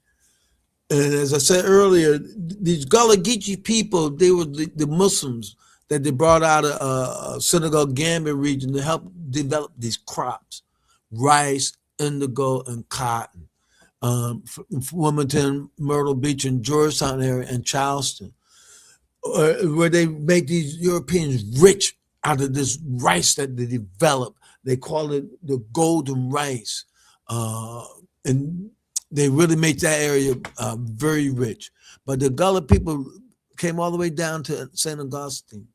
S4: And as I said earlier, these Gullah Geechee people, they were the Muslims that they brought out of Senegal Gambia region to help develop these crops, rice, indigo, and cotton. Wilmington, Myrtle Beach, and Georgetown area, and Charleston, where they make these Europeans rich out of this rice that they develop. They call it the golden rice. And they really make that area very rich. But the Gullah people came all the way down to St. Augustine,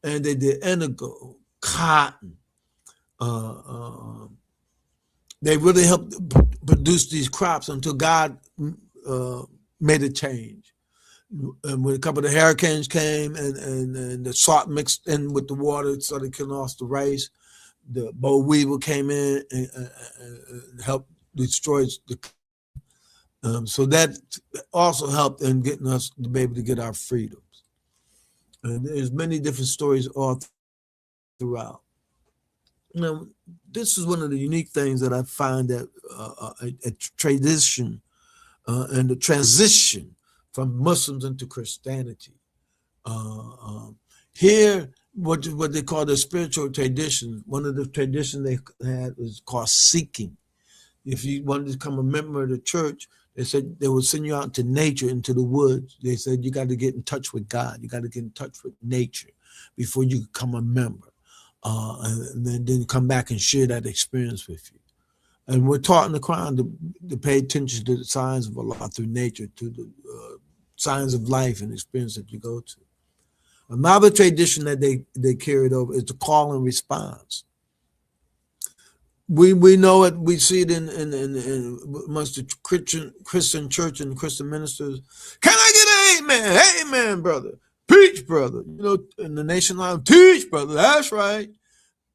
S4: and they did indigo, cotton. They really helped produce these crops until God made a change. And when a couple of the hurricanes came and the salt mixed in with the water, it started killing off the rice. The boll weevil came in and helped destroy the. So that also helped in getting us to be able to get our freedoms. And there's many different stories all throughout. Now, this is one of the unique things that I find that a tradition and the transition from Muslims into Christianity. Here, what they call the spiritual tradition, one of the traditions they had was called seeking. If you wanted to become a member of the church, they said they would send you out into nature, into the woods. They said you got to get in touch with God. You got to get in touch with nature before you become a member. And then come back and share that experience with you. And we're taught in the Quran to pay attention to the signs of Allah through nature, to the signs of life and experience that you go to. Another tradition that they carried over is the call and response. We know it. We see it in amongst the Christian church and Christian ministers. Can I get an amen? Amen, brother. Preach, brother. In the nation line, teach, brother. That's right.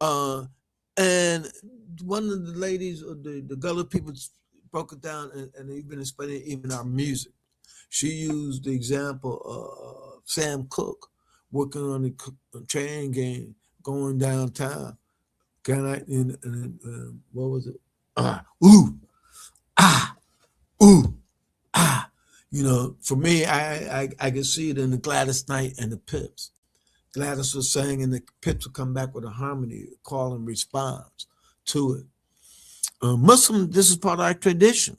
S4: And one of the ladies, or the Gullah people, broke it down and even explained even our music. She used the example of Sam Cooke working on the train game, going downtown. Can I? What was it? Ooh, ah, ooh, ah. For me, I can see it in the Gladys Knight and the Pips. Gladys was saying, and the Pips would come back with a harmony, call and response to it. Muslim, this is part of our tradition.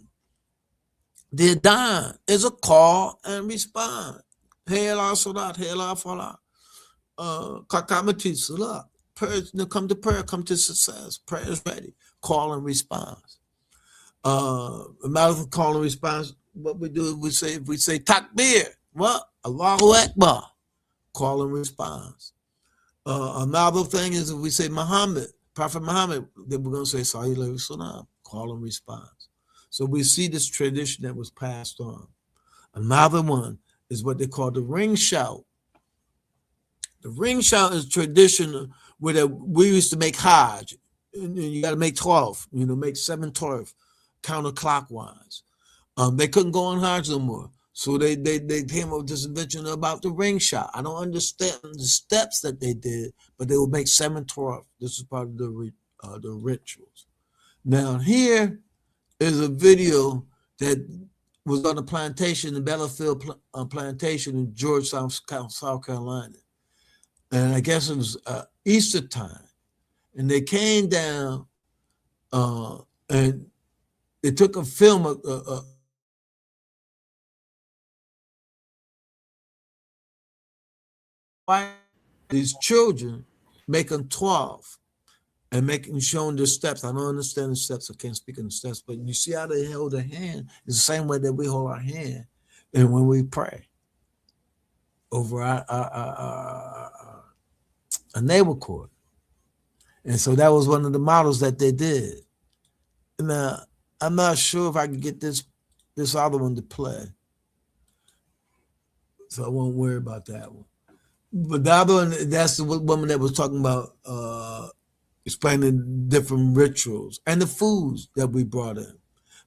S4: The Adhan is a call and response. Hey Allah Salat, hey Allah Falah. Kakamati Salat. Prayers, come to prayer, come to success. Prayer is ready. Call and response. A matter of call and response, what we do, we say takbir. What? Allahu Akbar. Call and response. Another thing is if we say Muhammad, Prophet Muhammad, then we're going to say Sallallahu Alaihi Wasallam, call and response. So we see this tradition that was passed on. Another one is what they call the ring shout. The ring shout is tradition where we used to make Hajj. You got to make 12, make 7 12 counterclockwise. They couldn't go on Hajj no more. So they came up with this invention about the ring shot. I don't understand the steps that they did, but they would make 7 12. This is part of the rituals. Now here is a video that was on a plantation, the Bellafield plantation in Georgetown, South Carolina. And I guess it was Easter time. And they came down and they took a film of these children making 12 and showing the steps. I don't understand the steps. I can't speak on the steps, but you see how they hold their hand. It's the same way that we hold our hand and when we pray over our neighbor court. And so that was one of the models that they did. Now, I'm not sure if I can get this other one to play. So I won't worry about that one. But the other one, that's the woman that was talking about explaining different rituals and the foods that we brought in.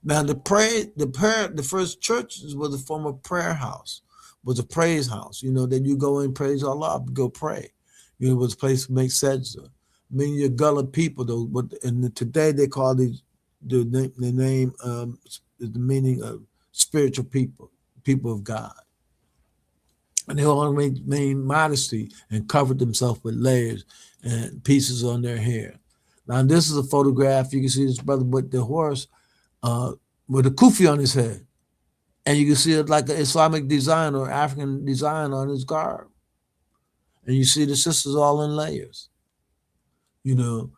S4: Now, the first churches was a form of prayer house, was a praise house. That you go and praise Allah, go pray. It was a place to make sajda. Your gullah people, though, and today they call the name the meaning of spiritual people of God. And they all maintained modesty and covered themselves with layers and pieces on their hair. Now, this is a photograph. You can see this brother with the horse with a kufi on his head. And you can see it like an Islamic design or African design on his garb. And you see the sisters all in layers. There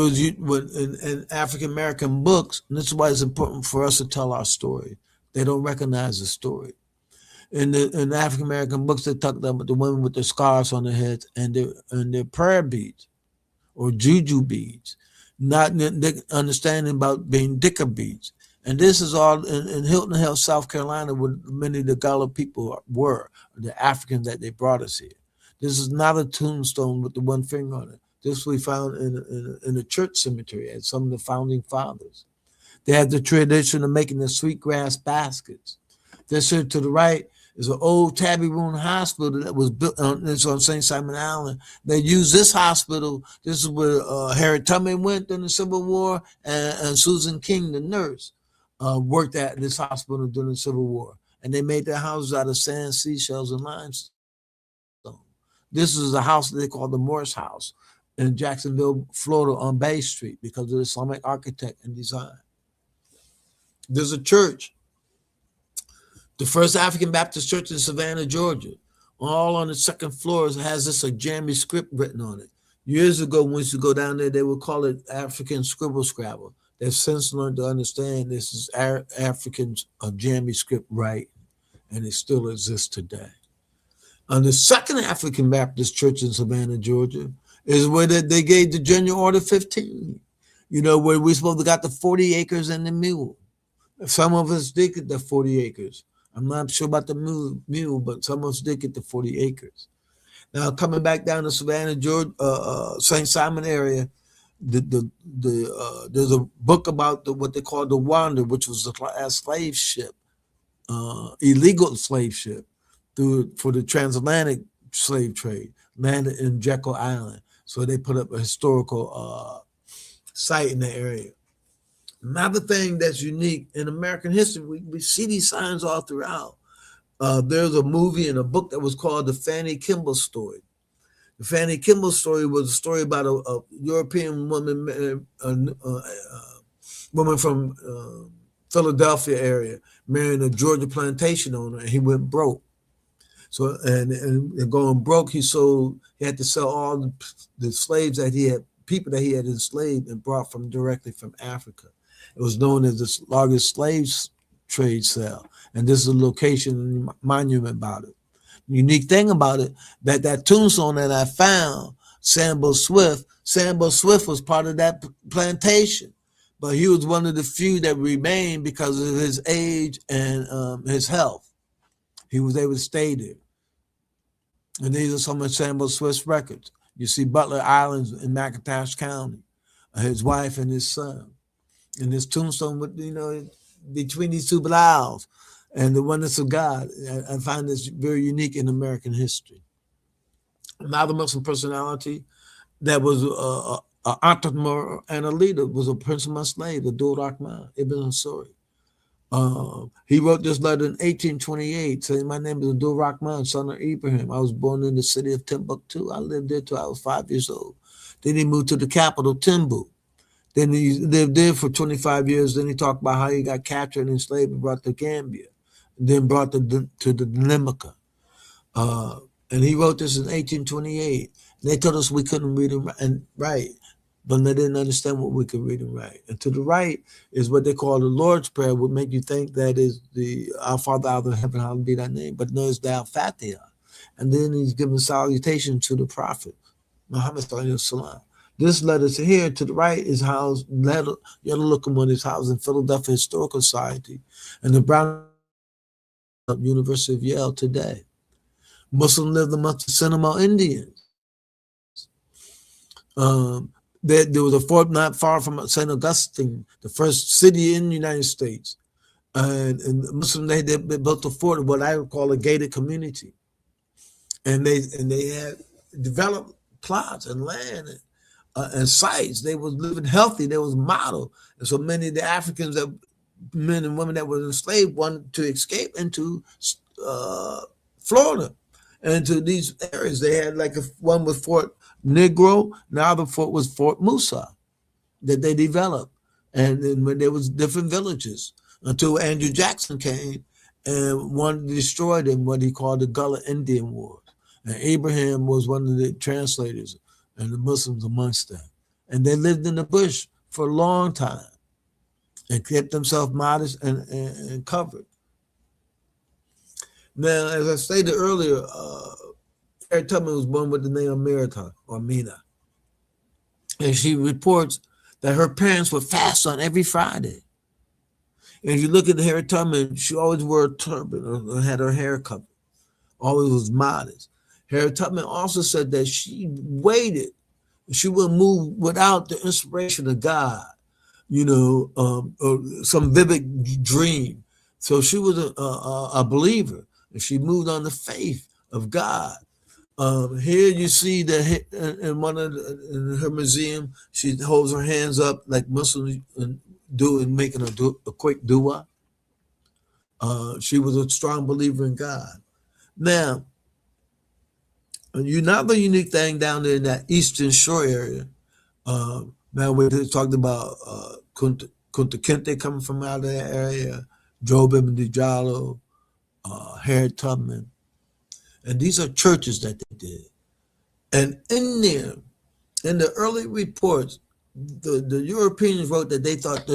S4: was in African American books, and this is why it's important for us to tell our story. They don't recognize the story. In African American books, they talk about the women with their scarves on their heads and their prayer beads or juju beads, not understanding about being dicker beads. And this is all in Hilton Head, South Carolina, where many of the Gullah people were, the Africans that they brought us here. This is not a tombstone with the one finger on it. This we found in a church cemetery at some of the founding fathers. They had the tradition of making the sweetgrass baskets. This here to the right is an old Tabby Room hospital that was built it's on St. Simon Island. They used this hospital. This is where Harriet Tubman went during the Civil War, and Susan King, the nurse, worked at this hospital during the Civil War. And they made their houses out of sand, seashells, and limestone. This is a house that they call the Morse House in Jacksonville, Florida, on Bay Street because of the Islamic architect and design. There's a church, the first African Baptist church in Savannah, Georgia. All on the second floor has this Ajami script written on it. Years ago, when we used to go down there, they would call it African Scribble Scrabble. They've since learned to understand this is African Ajami script right, and it still exists today. And the second African Baptist church in Savannah, Georgia, is where they gave the General Order 15, where we supposed to got the 40 acres and the mule. Some of us did get the 40 acres. I'm not sure about the mule, but some of us did get the 40 acres. Now, coming back down to Savannah, Georgia, St. Simon area, there's a book about what they call the Wander, which was a slave ship, illegal slave ship, for the transatlantic slave trade, landed in Jekyll Island. So they put up a historical site in the area. Another thing that's unique in American history, we see these signs all throughout. There's a movie and a book that was called The Fanny Kimball Story. The Fanny Kimball story was a story about a European woman, woman from Philadelphia area, marrying a Georgia plantation owner, and he went broke. So and going broke, he had to sell all the slaves that he had, people that he had enslaved and brought from directly from Africa. It was known as the largest slave trade sale, and this is a location monument about it. The unique thing about it, that tombstone that I found, Sambo Swift was part of that plantation, but he was one of the few that remained because of his age and his health. He was able to stay there. And these are some of Sambo Swift's records. You see Butler Islands in McIntosh County, his wife and his son. And this tombstone, with, between these two brows and the oneness of God, I find this very unique in American history. Another Muslim personality that was an entrepreneur and a leader was a Prince of my slave, Abdul Rahman Ibn Ansari. He wrote this letter in 1828 saying, "My name is Abdul Rahman, son of Ibrahim. I was born in the city of Timbuktu. I lived there till I was 5 years old. Then he moved to the capital, Timbuktu. Then he lived there for 25 years. Then he talked about how he got captured and enslaved and brought to Gambia, and then brought to the Limca. And he wrote this in 1828. And they told us we couldn't read and write, but they didn't understand what we could read and write. And to the right is what they call the Lord's Prayer, would make you think that is the Our Father out of heaven, hallowed be thy name. But no, it's the Al-Fatiha. And then he's giving salutation to the Prophet, Muhammad sallallahu alaihi wasallam. This letter here to the right is housed, the other looking one is housed in Philadelphia Historical Society and the Brown University of Yale today. Muslims lived amongst the Seminole Indians. There was a fort not far from St. Augustine, the first city in the United States. And Muslims, they built a fort, what I would call a gated community. And they had developed plots and land and sites. They was living healthy. They was model. And so many of the Africans, men and women that were enslaved, wanted to escape into Florida and to these areas. They had one with Fort Negro. Now the fort was Fort Musa that they developed. And then when there was different villages until Andrew Jackson came and wanted to destroy them, what he called the Gullah Indian Wars. And Abraham was one of the translators and the Muslims amongst them. And they lived in the bush for a long time and kept themselves modest and covered. Now, as I stated earlier, Harriet Tubman was born with the name America or Mina. And she reports that her parents would fast on every Friday. And if you look at Harriet Tubman, she always wore a turban or had her hair covered, always was modest. Harriet Tubman also said that she waited. She wouldn't move without the inspiration of God, or some vivid dream. So she was a believer, and she moved on the faith of God. Here you see that in her museum, she holds her hands up like Muslims do in making a quick dua. She was a strong believer in God. Now, another unique thing down there in that Eastern Shore area. Now we talked about Kunta Kinte coming from out of that area, Job Ibn Dijalo, Harriet Tubman. And these are churches that they did. And in there, in the early reports, the Europeans wrote that they thought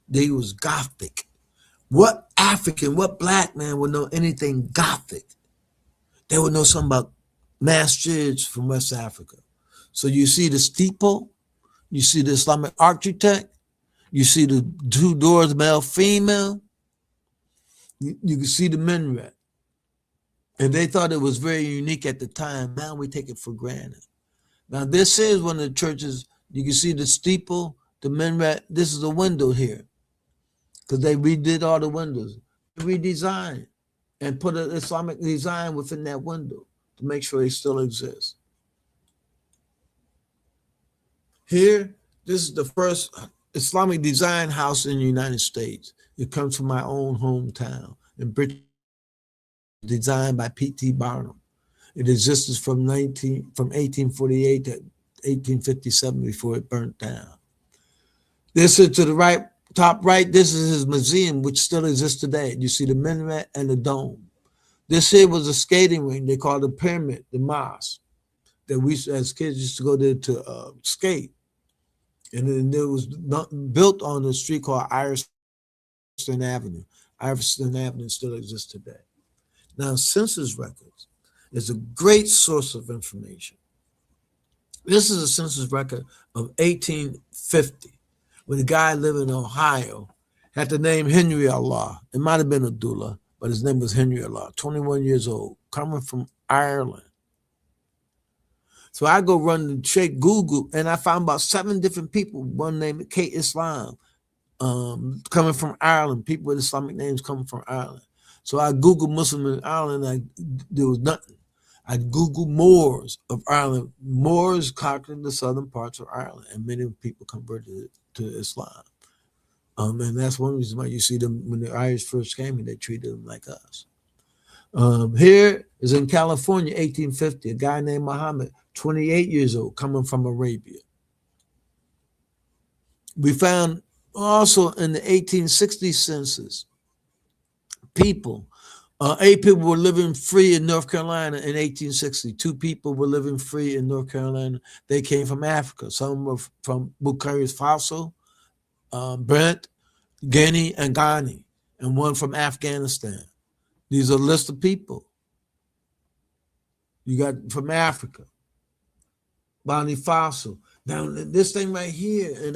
S4: they was Gothic. What African, what black man would know anything Gothic? They would know something about masjids from West Africa. So you see the steeple, you see the Islamic architect, you see the two doors, male, female, you can see the minaret. And they thought it was very unique at the time. Now we take it for granted. Now this is one of the churches, you can see the steeple, the minaret. This is a window here because they redid all the windows. They redesigned and put an Islamic design within that window to make sure it still exists. Here, this is the first Islamic design house in the United States. It comes from my own hometown in Britain, designed by P.T. Barnum. It existed from 1848 to 1857 before it burnt down. This is to the right, top right. This is his museum, which still exists today. You see the minaret and the dome. This here was a skating ring. They called the pyramid, the mosque, that we as kids used to go there to skate. And then it was built on a street called Iverson Avenue. Iverson Avenue still exists today. Now, census records is a great source of information. This is a census record of 1850, when a guy living in Ohio had the name Henry Allah. It might have been Abdullah, but his name was Henry Allah, 21 years old, coming from Ireland. So I go run and check Google, and I found about 7 different people, one named Kate Islam, coming from Ireland, people with Islamic names coming from Ireland. So I Googled Muslim in Ireland, there was nothing. I Googled Moors of Ireland. Moors conquered the southern parts of Ireland, and many people converted to Islam. And that's one reason why you see them, when the Irish first came here, they treated them like us. Here is in California, 1850, a guy named Mohammed, 28 years old, coming from Arabia. We found also in the 1860 census, 8 people were living free in North Carolina in 1860. 2 people were living free in North Carolina. They came from Africa. Some were from Burkina Faso, Brent, Guinea, and Ghana, and one from Afghanistan. These are a list of people. You got from Africa, Burkina Faso. Now this thing right here, and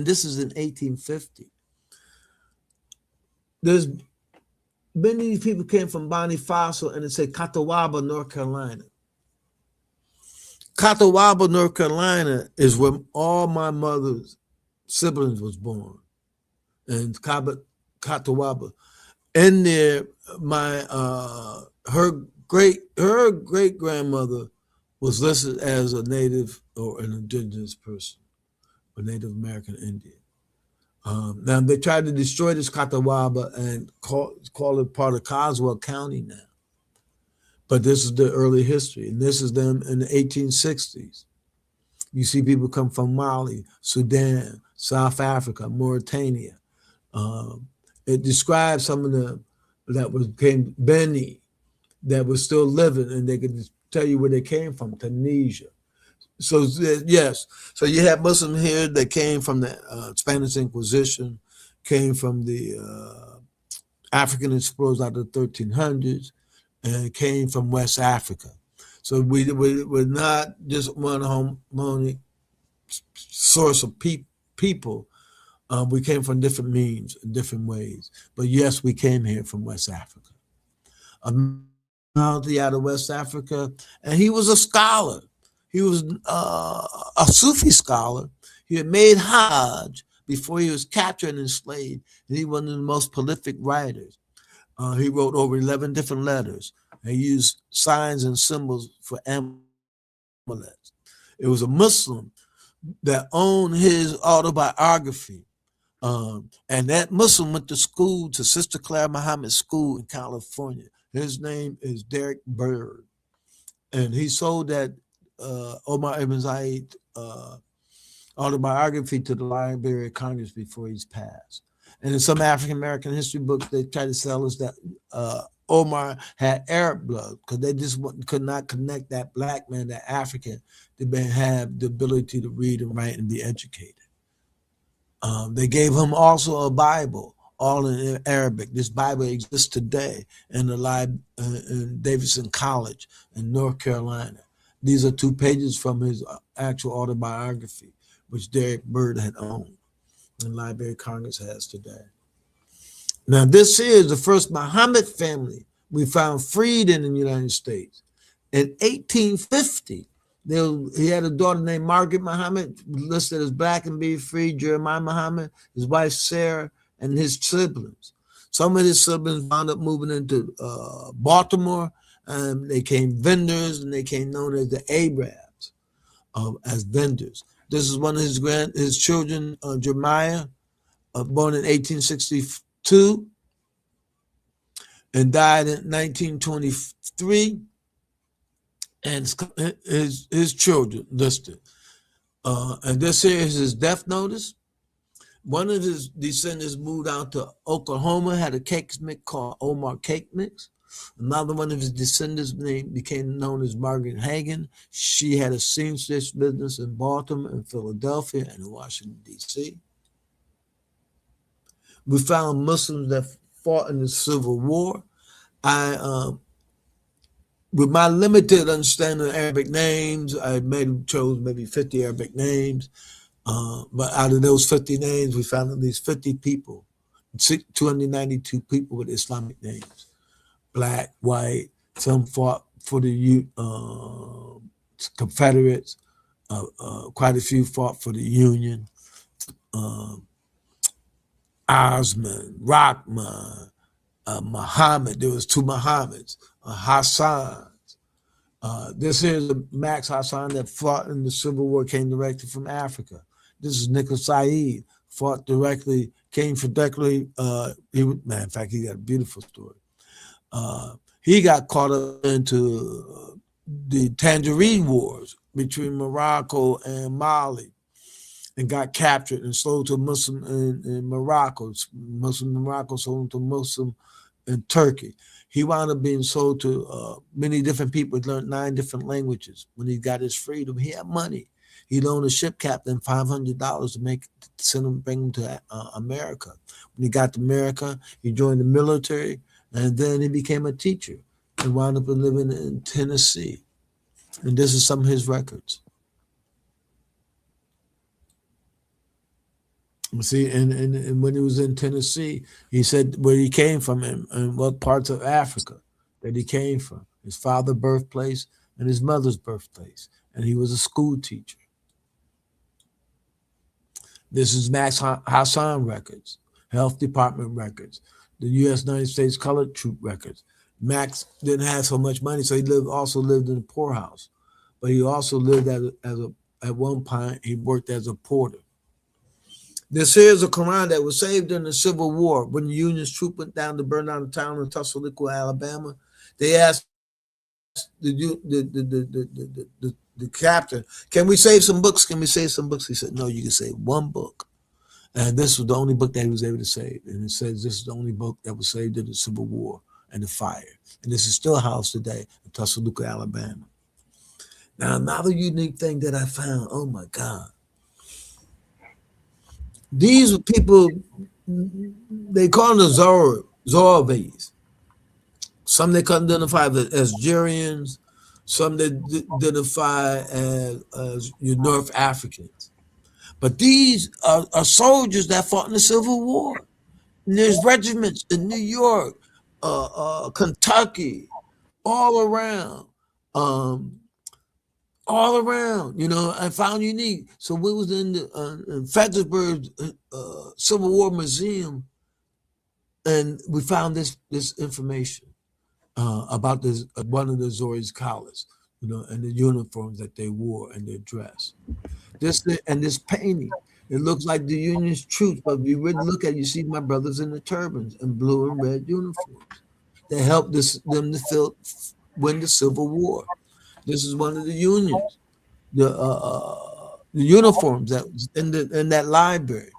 S4: this is in 1850. There's many people came from Burkina Faso, and it said Catawba, North Carolina. Catawba, North Carolina is where all my mother's siblings was born. And Catawba. In there, her great grandmother was listed as a native or an indigenous person, a Native American Indian. Now they tried to destroy this Catawba and call it part of Coswell County now. But this is the early history, and this is them in the 1860s. You see people come from Mali, Sudan, South Africa, Mauritania. It describes some of them that came Beni, that was still living, and they could tell you where they came from, Tunisia. So yes, so you have Muslims here that came from the Spanish Inquisition, came from the African explorers out of the 1300s, and came from West Africa. So we're not just one harmonic source of people. We came from different means, in different ways. But yes, we came here from West Africa. Out of West Africa, and he was a scholar. He was a Sufi scholar. He had made Hajj before he was captured and enslaved, and he was one of the most prolific writers. He wrote over 11 different letters. He used signs and symbols for amulets. It was a Muslim that owned his autobiography. And that Muslim went to school, to Sister Clara Muhammad's school in California. His name is Derek Bird. And he sold that Omar Ibn Said autobiography to the Library of Congress before he's passed. And in some African American history books, they try to sell us that Omar had Arab blood, because they just could not connect that black man, that African, to have the ability to read and write and be educated. They gave him also a Bible, all in Arabic. This Bible exists today in the in Davidson College in North Carolina. These are 2 pages from his actual autobiography, which Derek Bird had owned, and Library of Congress has today. Now, this is the first Muhammad family we found freed in the United States. In 1850, he had a daughter named Margaret Muhammad, listed as black and be free, Jeremiah Muhammad, his wife Sarah, and his siblings. Some of his siblings wound up moving into Baltimore, and they became vendors, and they became known as the Arabs as vendors. This is one of his children, Jeremiah, born in 1862 and died in 1923. And his children listed. And this here is his death notice. One of his descendants moved out to Oklahoma, had a cake mix called Omar Cake Mix. Another one of his descendants became known as Margaret Hagan. She had a seamstress business in Baltimore and Philadelphia and in Washington, D.C. We found Muslims that fought in the Civil War. With my limited understanding of Arabic names, I chose maybe 50 Arabic names. But out of those 50 names, we found at least 50 people, 292 people with Islamic names. Black, white, some fought for the Confederates. Quite a few fought for the Union. Osman, Rahman, Mohammed. There was two Mohammeds. Hassan. This here is Max Hassan that fought in the Civil War, came directly from Africa. This is Nicholas Said, fought directly, came from directly. In fact, he got a beautiful story. He got caught up into the Tangerine Wars between Morocco and Mali and got captured and sold to Muslim in Morocco. Muslim in Morocco sold to Muslim in Turkey. He wound up being sold to many different people. He learned 9 different languages. When he got his freedom, he had money. He loaned a ship captain $500 to bring him to America. When he got to America, he joined the military, and then he became a teacher and wound up living in Tennessee. And this is some of his records. See, and when he was in Tennessee, he said where he came from and what parts of Africa that he came from, his father's birthplace and his mother's birthplace. And he was a school teacher. This is Max Hassan records, Health Department records, the U.S. United States Colored Troop records. Max didn't have so much money, so he also lived in a poorhouse. But he also lived at one point, he worked as a porter. This here is a Quran that was saved in the Civil War when the Union's troop went down to burn down the town of Tuscaloosa, Alabama. They asked the captain, "Can we save some books? Can we save some books?" He said, "No, you can save one book." And this was the only book that he was able to save. And it says this is the only book that was saved in the Civil War and the fire. And this is still housed today in Tuscaloosa, Alabama. Now, another unique thing that I found, oh my God. These were people, they call them the Zorobes. Some they can identify as Algerians, some they identify as North Africans. But these are soldiers that fought in the Civil War. And there's regiments in New York, Kentucky, all around. All around, I found unique. So we was in the in Fredericksburg Civil War Museum, and we found this information about this one of the Zor's collars, and the uniforms that they wore and their dress. This painting, it looks like the Union's troops, but if you really look at it, you see my brothers in the turbans and blue and red uniforms. They helped them to win the Civil War. This is one of the unions, the uniforms that was in that library.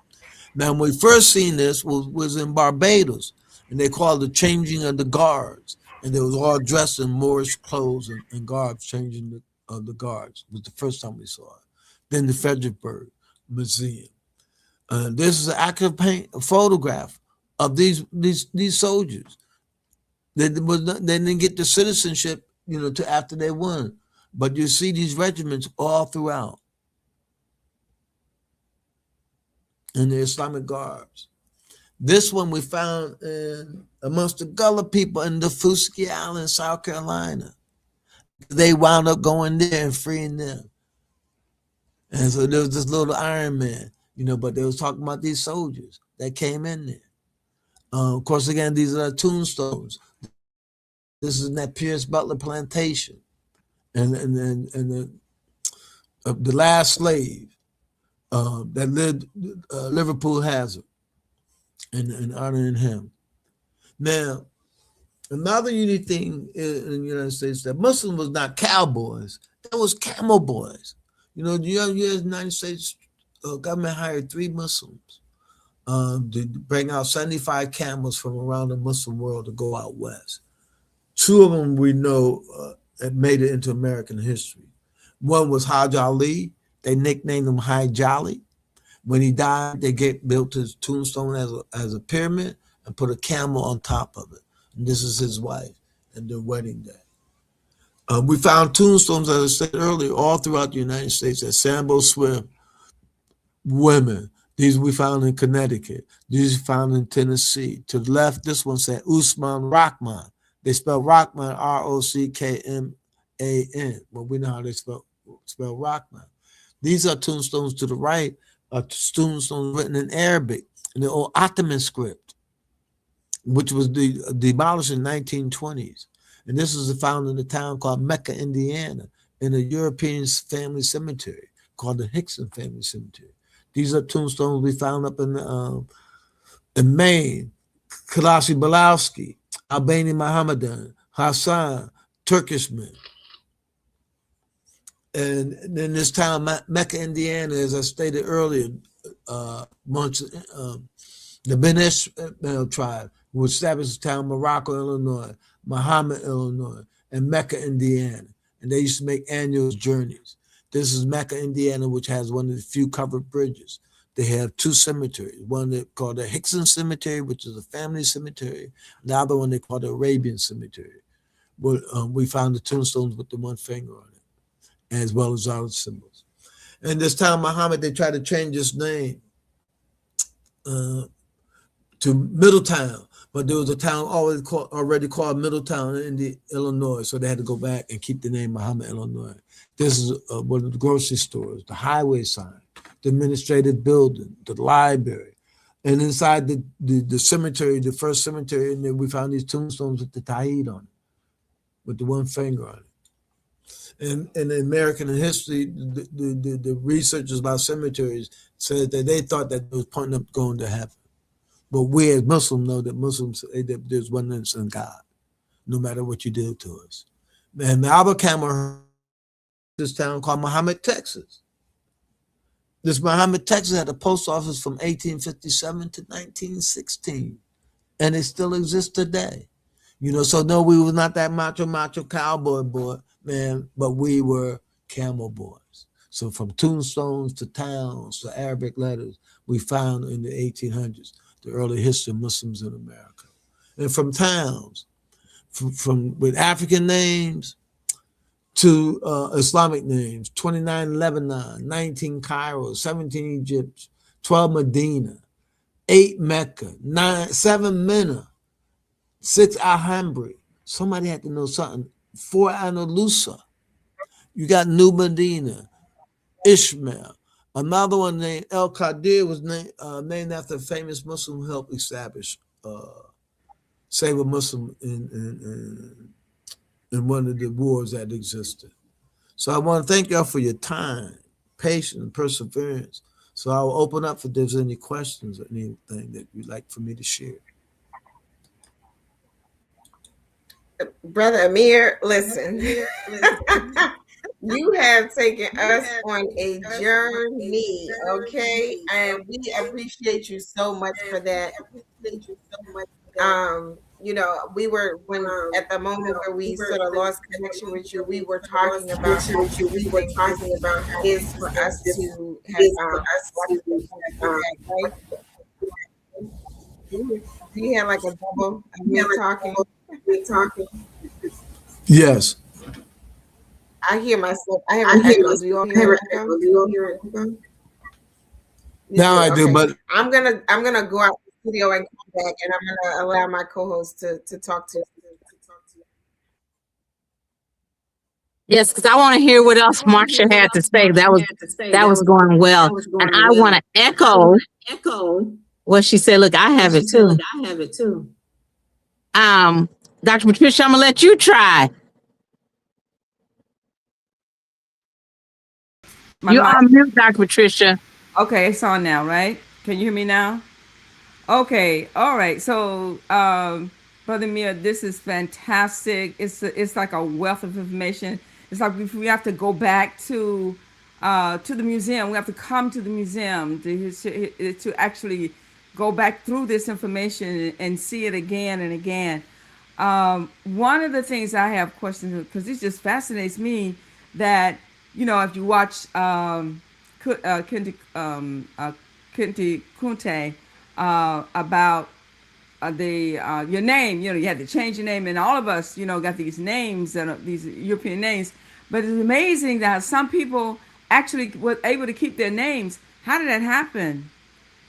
S4: Now, when we first seen this was in Barbados, and they called it the changing of the guards, and they was all dressed in Moorish clothes and garbs, changing the guards. It was the first time we saw it. Then the Fredericksburg Museum. This is an active photograph of these soldiers. They didn't get the citizenship to after they won. But you see these regiments all throughout in the Islamic garbs. This one we found amongst the Gullah people in the Fusky Island, South Carolina. They wound up going there and freeing them. And so there was this little Iron Man, but they was talking about these soldiers that came in there. Of course, again, these are tombstones. This is in that Pierce Butler plantation. And the last slave, that lived Liverpool Hazard and honoring him. Now, another unique thing in the United States that Muslims was not cowboys; that was camel boys. The United States government hired 3 Muslims to bring out 75 camels from around the Muslim world to go out west. 2 of them we know had made it into American history. One was Hajj Ali. They nicknamed him High Jolly. When he died, they built his tombstone as a pyramid and put a camel on top of it. And this is his wife and their wedding day. We found tombstones, as I said earlier, all throughout the United States at Sambo Swift, women. These we found in Connecticut. These we found in Tennessee. To the left, this one said Usman Rahman. They spell Rahman, Rockman. But we know how they spell Rahman. These are tombstones to the right, are tombstones written in Arabic, in the old Ottoman script, which was demolished in the 1920s. And this was found in a town called Mecca, Indiana, in a European family cemetery called the Hickson Family Cemetery. These are tombstones we found up in Maine, Kalashi Balowski, Albanian Mohammedan, Hassan, Turkish men. And in this town, Mecca, Indiana, as I stated earlier, the Ben Ishmael tribe, who established the town Morocco, Illinois, Muhammad, Illinois, and Mecca, Indiana. And they used to make annual journeys. This is Mecca, Indiana, which has one of the few covered bridges. They have 2 cemeteries, one they call the Hickson Cemetery, which is a family cemetery, and the other one they call the Arabian Cemetery. We found the tombstones with the 1 finger on it, as well as other symbols. In this town, Muhammad, they tried to change its name to Middletown, but there was a town already called Middletown in Illinois, so they had to go back and keep the name Muhammad, Illinois. This is one of the grocery stores, the highway sign, the administrative building, the library. And inside the cemetery, the first cemetery, and then we found these tombstones with the Tahid on it, with the 1 finger on it. And in American history, the researchers about cemeteries said that they thought that it was pointing up going to heaven. But we as Muslims know that Muslims say that there's oneness in God, no matter what you do to us. And the Albert Camel, this town called Mohammed, Texas. This Mohammed, Texas had a post office from 1857 to 1916, and it still exists today. So no, we were not that macho cowboy boy, man, but we were camel boys. So from tombstones to towns to Arabic letters, we found in the 1800s the early history of Muslims in America. And from towns, from with African names to Islamic names, 29 Lebanon, 19 Cairo, 17 Egypt, 12 Medina, 8 Mecca, 7 Mina, 6 Alhambra. Somebody had to know something. 4 Andalusia. You got New Medina, Ishmael. Another one named El Qadir was named after a famous Muslim who helped establish save a Muslim in one of the wars that existed. So I want to thank y'all for your time, patience, and perseverance. So I will open up if there's any questions or anything that you'd like for me to share.
S1: Brother Amir, listen. You have taken us on a journey, okay? And we appreciate you so much for that. We were at the moment where we sort of lost connection with you, we were talking about how it is for us to have right? You had like a double of me talking.
S4: Yes.
S1: I hear myself. I have an echo. Do you all hear it?
S4: Now I do, but
S1: I'm gonna go out the studio and come back, and I'm gonna allow my co-host to talk to you.
S2: Yes, because I want to hear what else Marcia had to say. That was going well, and I want to echo what she said. Look, I have it too. Dr. Patricia, I'm gonna let you try. You're on mute, Dr. Patricia.
S3: Okay, it's on now, right? Can you hear me now? Okay, all right. So, Brother Mia, this is fantastic. It's like a wealth of information. It's like if we have to go back to the museum. We have to come to the museum to actually go back through this information and see it again and again. One of the things I have questions because it just fascinates me that if you watch Kenti Kenti Kunte about the your name. You had to change your name, and all of us, got these names and these European names. But it's amazing that some people actually were able to keep their names. How did that happen?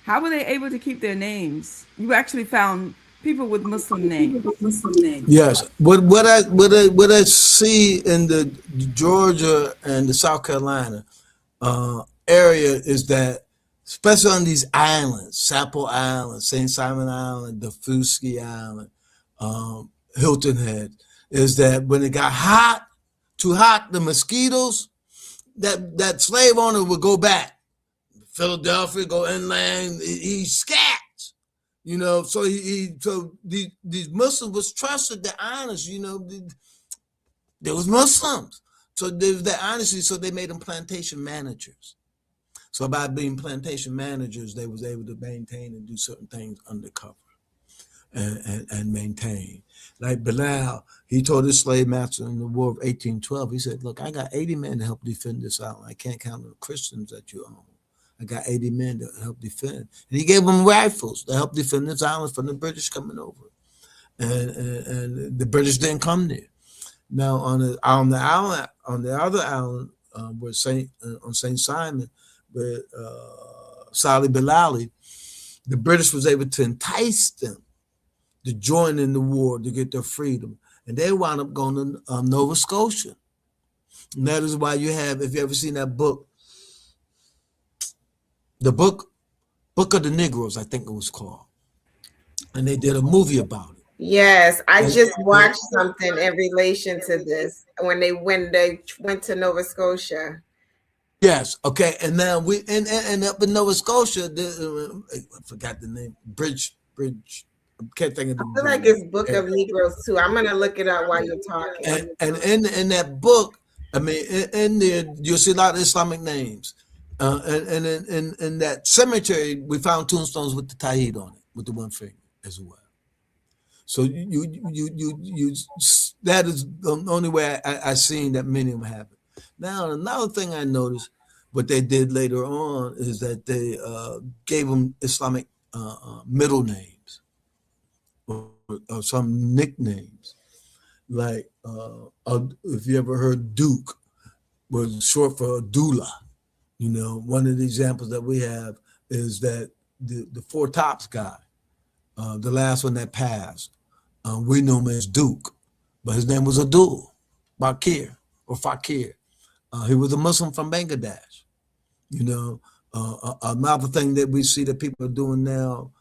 S3: How were they able to keep their names? You actually found people with Muslim names.
S4: Yes. What I see in the Georgia and the South Carolina area is that, especially on these islands, Sapo Island, St. Simon Island, Dafuski Island, Hilton Head, is that when it got hot, too hot, the mosquitoes, that slave owner would go back. Philadelphia, go inland, he scats. So these Muslims was trusted, they're honest, there was Muslims. So they're honesty, so they made them plantation managers. So by being plantation managers, they was able to maintain and do certain things undercover and maintain. Like Bilal, he told his slave master in the War of 1812, he said, look, I got 80 men to help defend this island. I can't count on the Christians that you own. I got 80 men to help defend. And he gave them rifles to help defend this island from the British coming over. And the British didn't come there. Now on the island, on the other island, where on Saint Simon, with Salih Bilali, the British was able to entice them to join in the war to get their freedom, and they wound up going to Nova Scotia. And that is why you have, if you ever seen that book, the Book of the Negroes, I think it was called, and they did a movie about it.
S1: Yes, I
S4: And,
S1: just
S4: and
S1: watched something in relation to this when they went to Nova Scotia.
S4: yes, okay, and now and up in Nova Scotia, I forgot the name, Bridge. I can't think of
S1: I
S4: the
S1: feel like
S4: bridge.
S1: it's Book of Negroes too. I'm gonna look it up while you're talking.
S4: And in that book, I mean, in there you'll see a lot of Islamic names, and in that cemetery we found tombstones with the Tawhid on it, with the one finger as well. So you that is the only way I seen that many of them happen. Now another thing I noticed, what they did later on is that they gave them Islamic middle names or some nicknames. Like if you ever heard Duke was short for Abdullah. One of the examples that we have is that the Four Tops guy, the last one that passed, we know him as Duke, but his name was Abdul Bakir or Fakir. He was a Muslim from Bangladesh. Another thing that we see that people are doing now,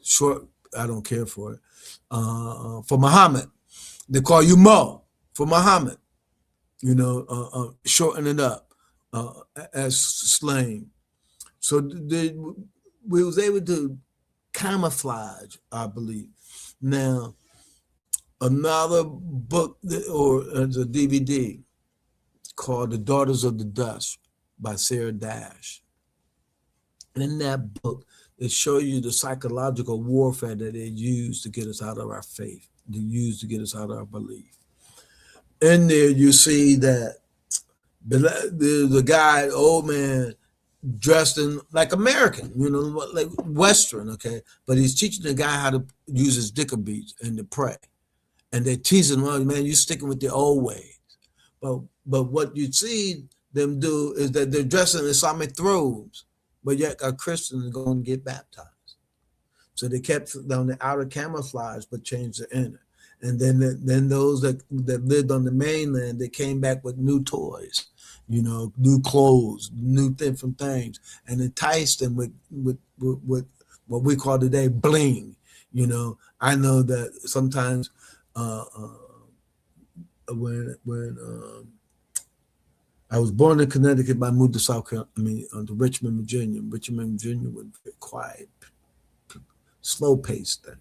S4: short, I don't care for it, for Muhammad, they call you Mo for Muhammad, shorten it up as slang. So we was able to camouflage, I believe. Now, another book or as a DVD called The Daughters of the Dust by Sarah Dash. And in that book, it shows you the psychological warfare that they use to get us out of our faith, to use to get us out of our belief. In there, you see that the guy, old man, dressed in like American, like Western, okay? But he's teaching the guy how to use his dicker beats and to pray. And they're teasing him, oh, man, you're sticking with the old ways. But what you see them do is that they're dressed in Islamic robes, but yet a Christian is going to get baptized. So they kept on the outer camouflage, but changed the inner. And then those that lived on the mainland, they came back with new toys, new clothes, new different things, and enticed them with what we call today bling. I know that sometimes when I was born in Connecticut, but I moved to South Carolina. To Richmond, Virginia. Richmond, Virginia was very quiet, slow paced thing.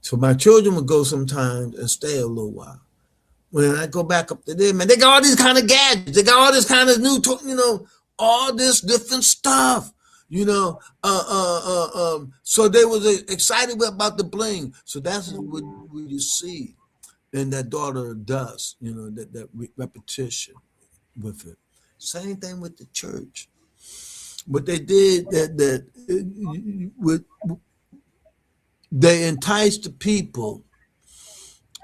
S4: So my children would go sometimes and stay a little while. When I go back up to them, man, they got all these kind of gadgets. They got all this kind of new, all this different stuff. So they was excited about the bling. So that's what you see, and that daughter does. That repetition with it. Same thing with the church. What they did they enticed the people.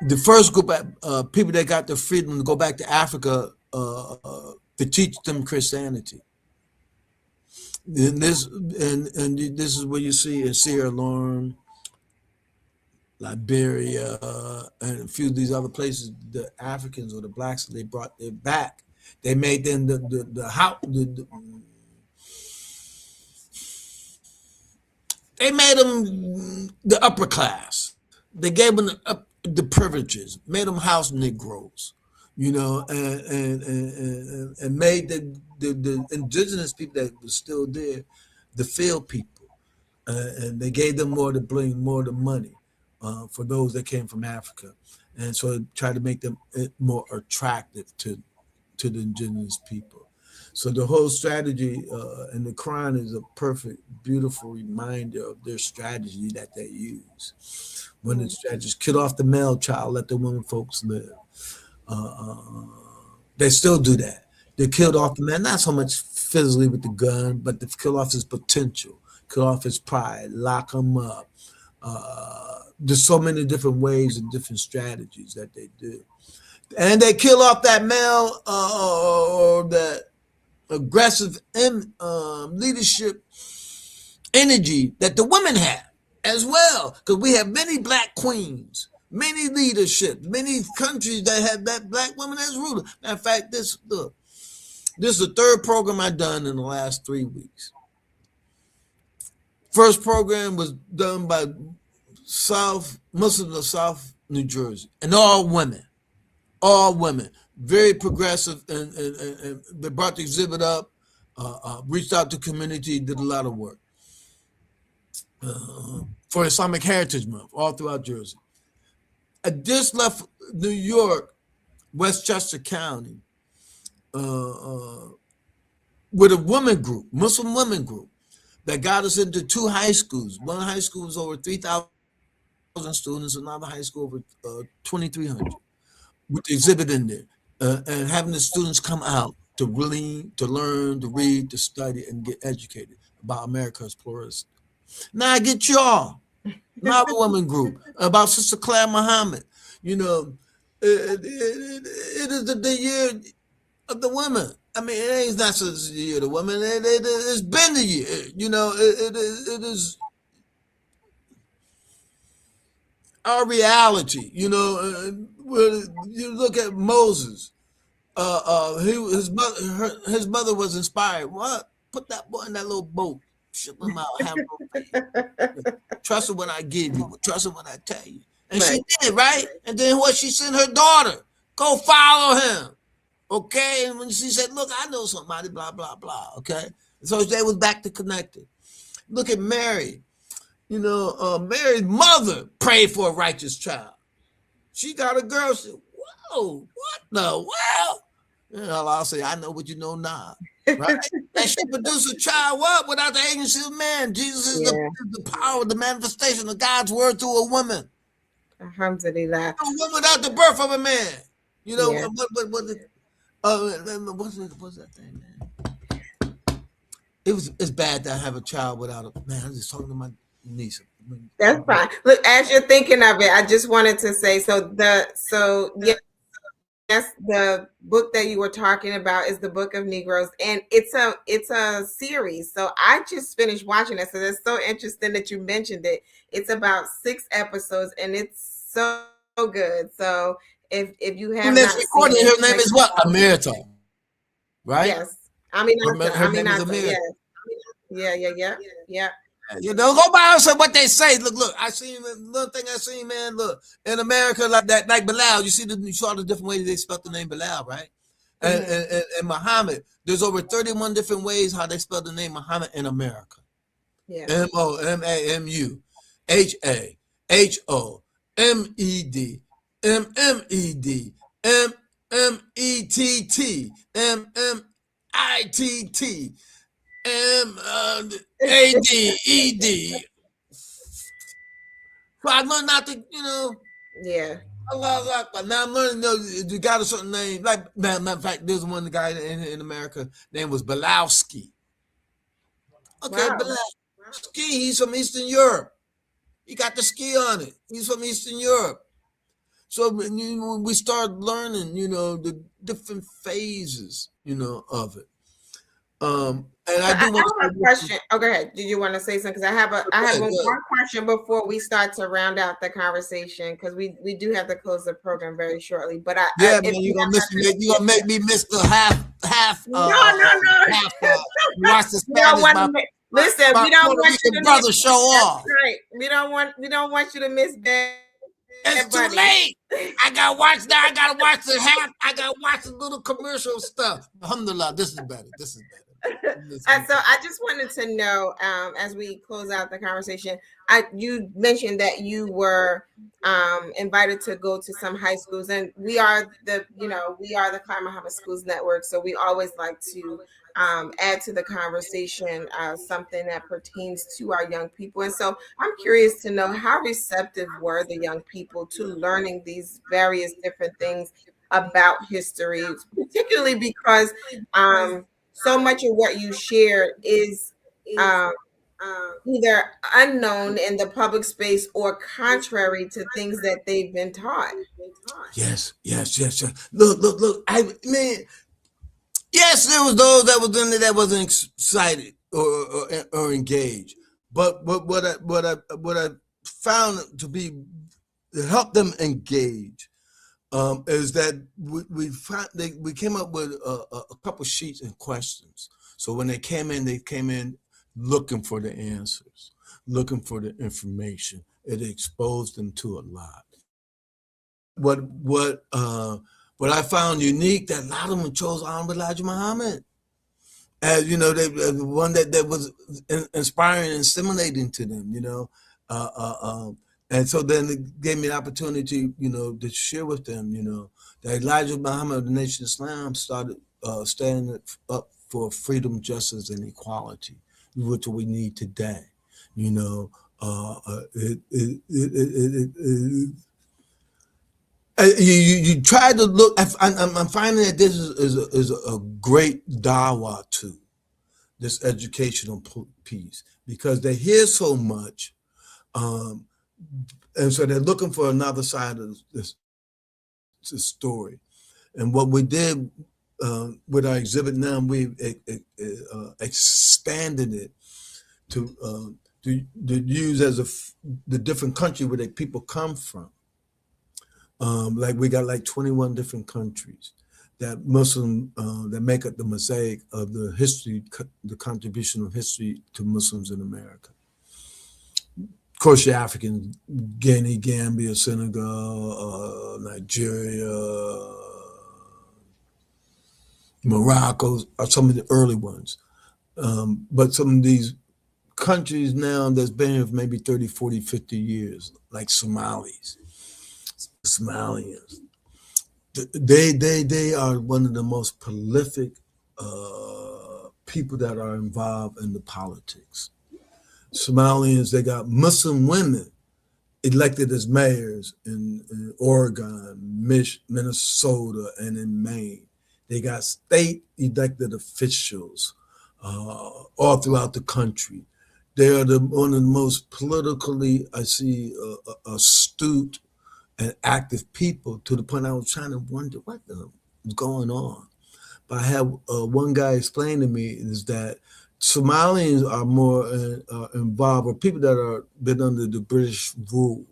S4: The first group of people that got the freedom to go back to Africa to teach them Christianity. And this is what you see in Sierra Leone, Liberia, and a few of these other places. The Africans or the blacks, they brought them back. They made them they made them the upper class. They gave them the privileges, made them house Negroes, and made the indigenous people that were still there the field people, and they gave them more to bling, more the money for those that came from Africa, and so tried to make them more attractive to the indigenous people. So the whole strategy in the Quran is a perfect, beautiful reminder of their strategy that they use. When the strategies kill off the male child, let the women folks live. They still do that. They killed off the man, not so much physically with the gun, but they kill off his potential, kill off his pride, lock him up. There's so many different ways and different strategies that they do. And they kill off that male or that aggressive leadership energy that the women have as well, because we have many black queens, many leadership, many countries that have that black woman as ruler. Matter of fact, this is the third program I've done in the last 3 weeks. First program was done by Muslims of South New Jersey, and all women, very progressive, and they brought the exhibit up, reached out to community, did a lot of work for Islamic Heritage Month all throughout Jersey. I just left New York, Westchester County, with a women group, Muslim women group, that got us into 2 high schools. One high school was over 3,000 students, another high school over 2,300, with the exhibit in there, and having the students come out to learn, to read, to study, and get educated about America's pluralist. Now I get y'all, another woman group about Sister Clara Mohammed. It is the year of the women. I mean, it ain't not just the year of the women. It's been the year. It is our reality. You look at Moses. His mother was inspired. What? Put that boy in that little boat. Ship him out. Have him trust him when I give you. Trust him when I tell you. And right. She did, right? And then what? She sent her daughter. Go follow him. Okay? And when she said, look, I know somebody, blah, blah, blah. Okay? So they was back to connected. Look at Mary. Mary's mother prayed for a righteous child. She got a girl. She said, whoa, what the well? I'll say, I know what you know now. Right? And she produced a child without the agency of man. Jesus is the power, the manifestation of God's word through a woman.
S1: Alhamdulillah.
S4: A woman without the birth of a man. What's that thing, man? It's bad to have a child without a man. I'm just talking to my niece.
S1: That's fine. Look, as you're thinking of it, I just wanted to say, yes, the book that you were talking about is the Book of Negroes, and it's a series. So I just finished watching it. So it's so interesting that you mentioned it. It's about 6 episodes, and it's so good. So if you have not seen it,
S4: her name is what? Amirta, right?
S1: Yes, her name is Amirta. Yes. Yeah.
S4: Go by and say what they say. Look, I seen little thing I seen, man. Look, in America, like Bilal, you saw the different ways they spelled the name Bilal, right? And Mohammed, there's over 31 different ways how they spell the name Muhammad in America.
S1: Yeah.
S4: Mohammed, Mmedded. So I learned not to,
S1: Yeah.
S4: Allah, but now I'm learning, you got a certain name. Like, matter of fact, there's one guy in America, name was Belowski. Okay,
S1: Wow.
S4: Belowski, he's from Eastern Europe. He got the ski on it. He's from Eastern Europe. So when we start learning, the different phases, of it. And
S1: So
S4: I
S1: I
S4: do want to
S1: have a
S4: say,
S1: question. Oh, go ahead. Did you want to say something? Because I have
S4: go
S1: one
S4: ahead.
S1: question before we start to round out the conversation, because we do have to close the program very shortly. But
S4: Yeah,
S1: if
S4: man,
S1: you
S4: you're gonna
S1: have
S4: miss me. You're gonna make me miss the half
S1: no, no, no.
S4: half watch the
S1: We don't
S4: Spanish.
S1: want to listen.
S4: My
S1: We don't
S4: Puerto
S1: want you
S4: Rican
S1: to miss.
S4: brother show
S1: That's
S4: off.
S1: right. We don't want you to miss Bad
S4: It's too
S1: Buddy.
S4: late. I gotta watch now. I gotta watch the half. I gotta watch the little commercial stuff. Alhamdulillah, this is better. This is better.
S1: So I just wanted to know, as we close out the conversation, you mentioned that you were invited to go to some high schools, and we are the Clara Muhammad Schools Network, so we always like to add to the conversation something that pertains to our young people. And so I'm curious to know, how receptive were the young people to learning these various different things about history, particularly because so much of what you share is um, either unknown in the public space or contrary to things that they've been taught.
S4: Yes. Look. I mean, yes, there was those that was in there that wasn't excited or engaged. But what I found to be to help them engage is that we came up with a couple sheets and questions. So when they came in looking for the answers, looking for the information. It exposed them to a lot. What what uh, what I found unique, that a lot of them chose Honorable Elijah Muhammad as the one that was inspiring and stimulating to them. Uh, uh, um, and so then it gave me an opportunity, to share with them, that Elijah Muhammad of the Nation of Islam started standing up for freedom, justice, and equality, which we need today. You know, you try to look. I'm finding that this is a great dawa too, this educational piece, because they hear so much, um, and so they're looking for another side of this story. And what we did with our exhibit now, we expanded it to use as the different country where the people come from. Like we got like 21 different countries that Muslim that make up the mosaic of the history, the contribution of history to Muslims in America. Of course, you're African, Guinea, Gambia, Senegal, Nigeria, Morocco are some of the early ones. But some of these countries now that's been here for maybe 30, 40, 50 years, like Somalians, they are one of the most prolific people that are involved in the politics. Somalians, they got Muslim women elected as mayors in Oregon, Minnesota, and in Maine. They got state elected officials all throughout the country. They are one of the most politically, I see, astute and active people, to the point I was trying to wonder what is going on. But I have one guy explain to me is that Somalians are more involved, or people that are been under the British rule.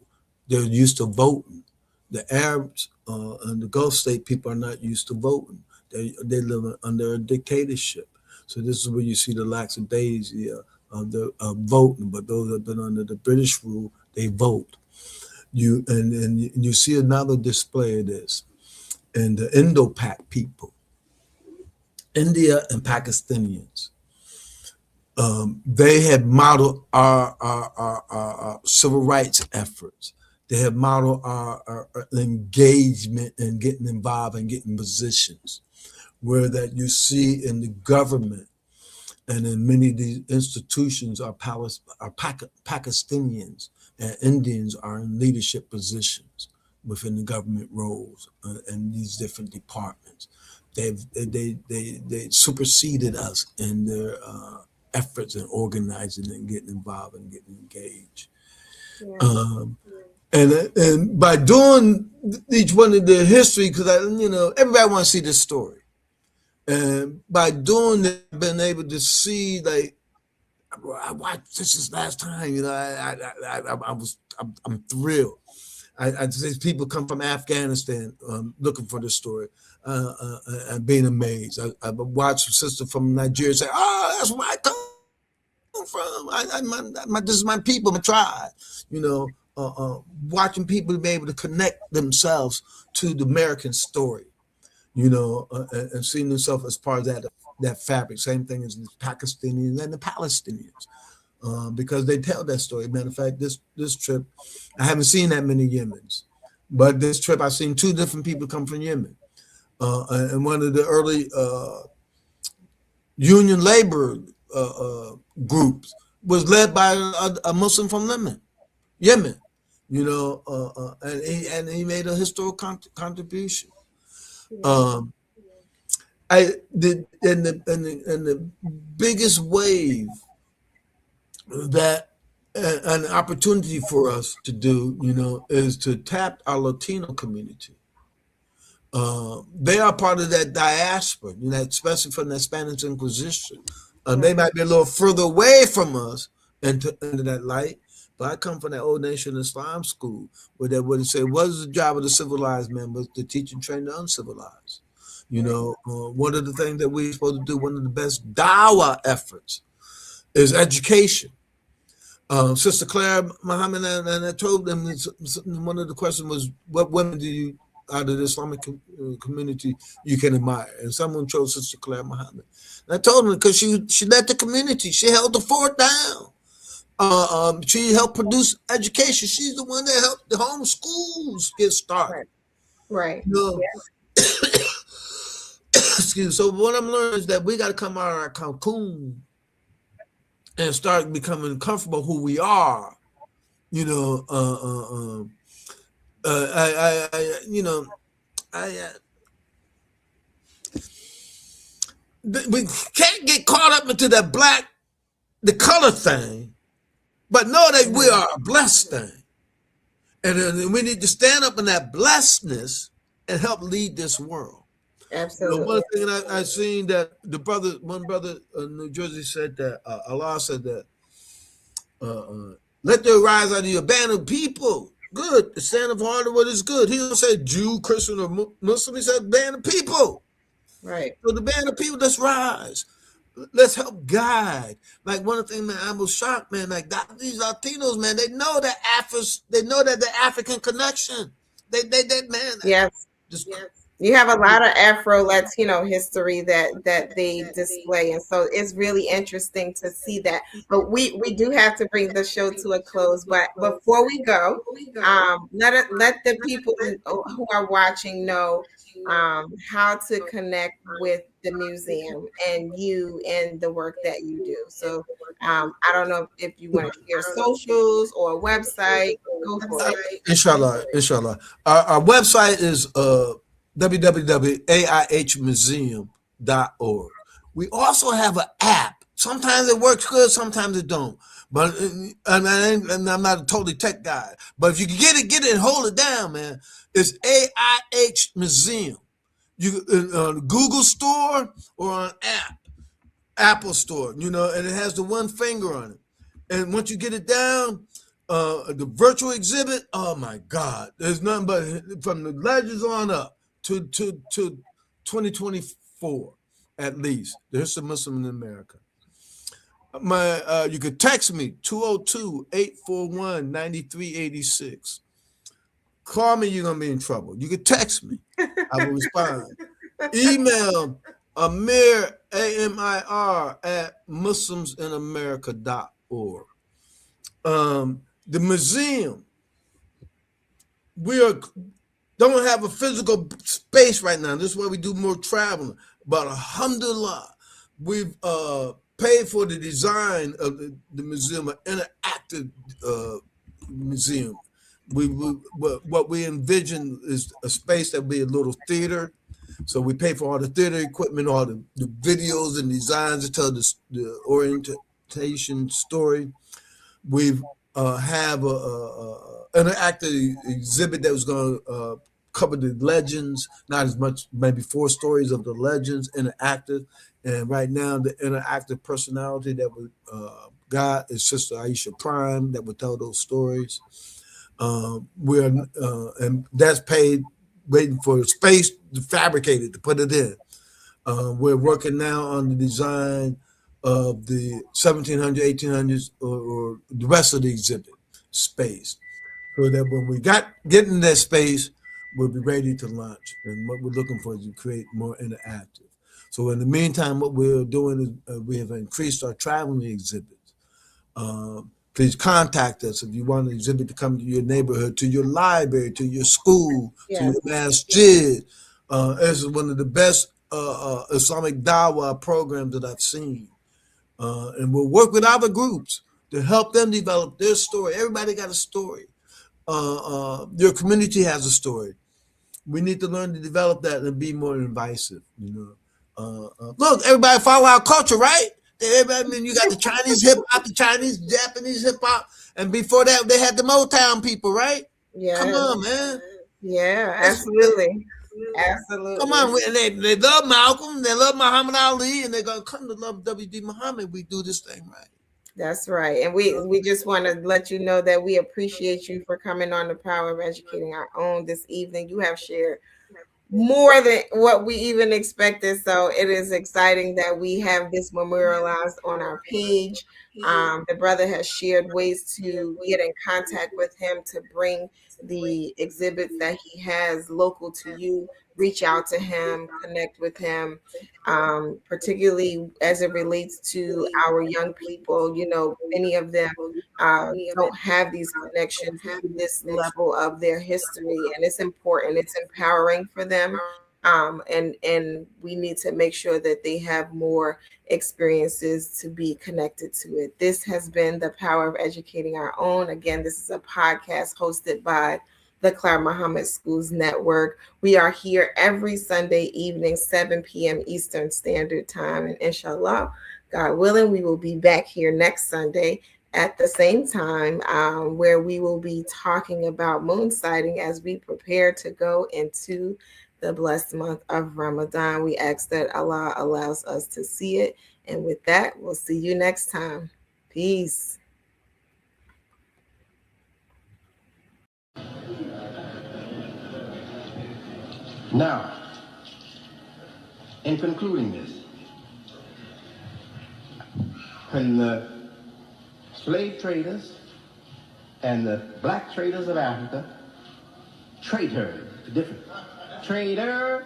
S4: They're used to voting. The Arabs and the Gulf state people are not used to voting. They live under a dictatorship. So this is where you see the lackadaisy of the voting. But those that have been under the British rule, they vote. And you see another display of this in the Indo-Pak people. India and Pakistanians. They have modeled our civil rights efforts. They have modeled our engagement and getting involved and getting positions where that you see in the government and in many of these institutions are Pakistanians and Indians are in leadership positions within the government roles in these different departments. They superseded us in their efforts in organizing and getting involved and getting engaged.
S1: Yeah.
S4: Um, and by doing each one of the history, because everybody wants to see this story, and by doing that, I've been able to see like I watched this last time. I'm thrilled. I see people come from Afghanistan looking for this story and being amazed. I watched a sister from Nigeria say, "Oh, that's where I come from. This is my people, my tribe." You know, watching people be able to connect themselves to the American story. And seeing themselves as part of that fabric. Same thing as the Pakistanians and the Palestinians. Because they tell that story. Matter of fact, this trip, I haven't seen that many Yemens, but this trip I've seen two different people come from Yemen, and one of the early union labor groups was led by a Muslim from Yemen. And he made a historical contribution. Um, I did, and the biggest wave that an opportunity for us to do, is to tap our Latino community. They are part of that diaspora, especially from the Spanish Inquisition. They might be a little further away from us into that light, but I come from that old nation Islam school where they would say, what is the job of the civilized man? Was to teach and train the uncivilized. One of the things that we're supposed to do, one of the best dawah efforts is education. Sister Clara, Mohammed, and I told them one of the questions was, what women do you, out of the Islamic community, you can admire? And someone chose Sister Clara Mohammed. And I told them because she led the community. She held the fort down. She helped produce education. She's the one that helped the home schools get started.
S1: Right.
S4: Excuse me. So what I'm learning is that we got to come out of our cocoon and start becoming comfortable who we are. We can't get caught up into the color thing, but know that we are a blessed thing. And we need to stand up in that blessedness and help lead this world.
S1: Absolutely.
S4: One thing I seen that one brother in New Jersey said that Allah said that let there rise out of you a band of people. Good. The stand of heart of what is good. He don't say Jew, Christian, or Muslim. He said band of people.
S1: Right.
S4: So the band of people, let's rise. Let's help guide. Like one of the things, man, I was shocked, man. Like these Latinos, man, they know that the African connection. They man.
S1: Yes. You have a lot of Afro-Latino history that they display, and so it's really interesting to see that. But we do have to bring the show to a close. But before we go, let the people who are watching know how to connect with the museum and you and the work that you do. So I don't know if you want to share socials or a website. Go for it.
S4: Inshallah. Our website is www.aihmuseum.org. We also have an app. Sometimes it works good, sometimes it don't. But I'm not a totally tech guy. But if you can get it and hold it down, man. It's AIH Museum. You on Google Store or on Apple Store, and it has the one finger on it. And once you get it down, the virtual exhibit, oh my God, there's nothing but from the legends on up to 2024 at least. There's some Muslim in America. You could text me 202-841-9386. Call me, you're gonna be in trouble. You could text me, I will respond. Email Amir, AMIR, at muslimsinamerica.org. The museum, we are don't have a physical space right now. This is why we do more traveling. But alhamdulillah, we've paid for the design of the museum, an interactive museum. What we envision is a space that will be a little theater. So we pay for all the theater equipment, all the videos and designs to tell the orientation story. We've have an active exhibit that was going to cover the legends, not as much, maybe 4 stories of the legends, interactive. And right now, the interactive personality that we got is Sister Aisha Prime that would tell those stories. And that's paid, waiting for space to fabricate it, to put it in. We're working now on the design of the 1700s, 1800s, or the rest of the exhibit space, so that when we get in that space, we'll be ready to launch. And what we're looking for is to create more interactive. So in the meantime, what we're doing is we have increased our traveling exhibits. Please contact us if you want an exhibit to come to your neighborhood, to your library, to your school, to your masjid. This is one of the best Islamic Dawah programs that I've seen. And we'll work with other groups to help them develop their story. Everybody got a story. Your community has a story. We need to learn to develop that and be more invasive. Look, everybody follow our culture, right? Everybody, I mean, you got the Chinese hip hop, the Chinese, Japanese hip hop, and before that, they had the Motown people, right?
S1: Yeah.
S4: Come on, man.
S1: Yeah, absolutely. Absolutely.
S4: Come on, and they love Malcolm, they love Muhammad Ali, and they're gonna come to love W.D. Muhammad. We do this thing right.
S1: That's right. And we just want to let you know that we appreciate you for coming on the Power of Educating Our Own this evening. You have shared more than what we even expected. So it is exciting that we have this memorialized on our page. The brother has shared ways to get in contact with him to bring the exhibits that he has local to you. Reach out to him, connect with him, particularly as it relates to our young people. Many of them don't have these connections to this level of their history, and it's important. It's empowering for them, and we need to make sure that they have more experiences to be connected to it. This has been the Power of Educating Our Own. Again, this is a podcast hosted by the Clara Muhammad Schools Network. We are here every Sunday evening, 7 p.m. Eastern Standard Time. And inshallah, God willing, we will be back here next Sunday at the same time, where we will be talking about moon sighting as we prepare to go into the blessed month of Ramadan. We ask that Allah allows us to see it. And with that, we'll see you next time. Peace.
S5: Now, in concluding this, when the slave traders and the black traders of Africa, traitors, different, traitors,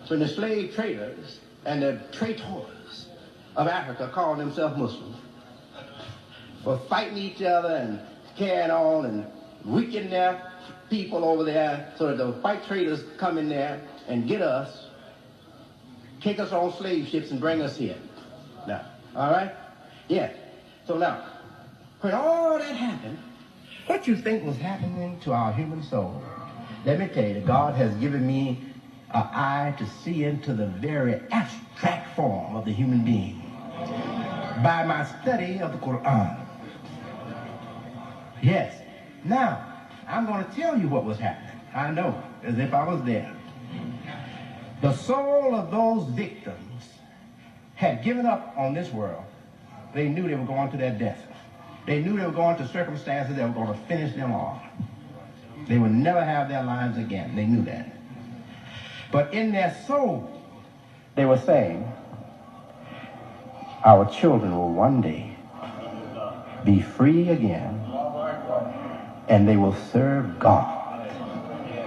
S5: when the slave traders and the traitors of Africa called themselves Muslims, were fighting each other and carrying on and weakening their people over there, so that the white traders come in there and get us, take us on slave ships and bring us here. Now, all right? Yeah. So now, when all that happened, what you think was happening to our human soul? Let me tell you, God has given me an eye to see into the very abstract form of the human being by my study of the Quran. Yes. Now, I'm going to tell you what was happening. I know, as if I was there. The soul of those victims had given up on this world. They knew they were going to their death. They knew they were going to circumstances that were going to finish them off. They would never have their lives again. They knew that. But in their soul, they were saying, our children will one day be free again, and they will serve God.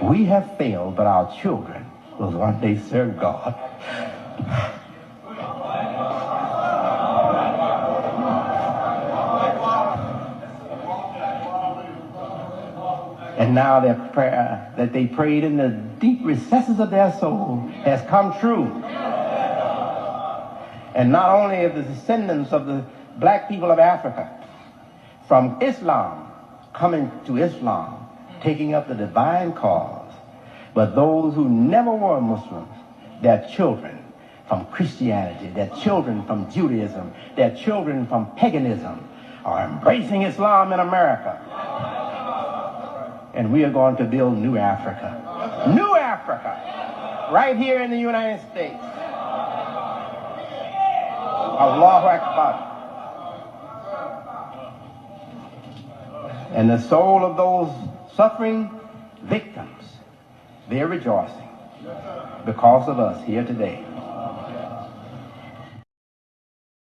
S5: We have failed, but our children was one day serve God. And now their prayer that they prayed in the deep recesses of their soul has come true. And not only of the descendants of the black people of Africa, from Islam, coming to Islam, taking up the divine cause, but those who never were Muslims, their children from Christianity, their children from Judaism, their children from paganism, are embracing Islam in America. And we are going to build new Africa. New Africa, right here in the United States. Allahu Akbar. And the soul of those suffering victims, they're rejoicing because of us here today.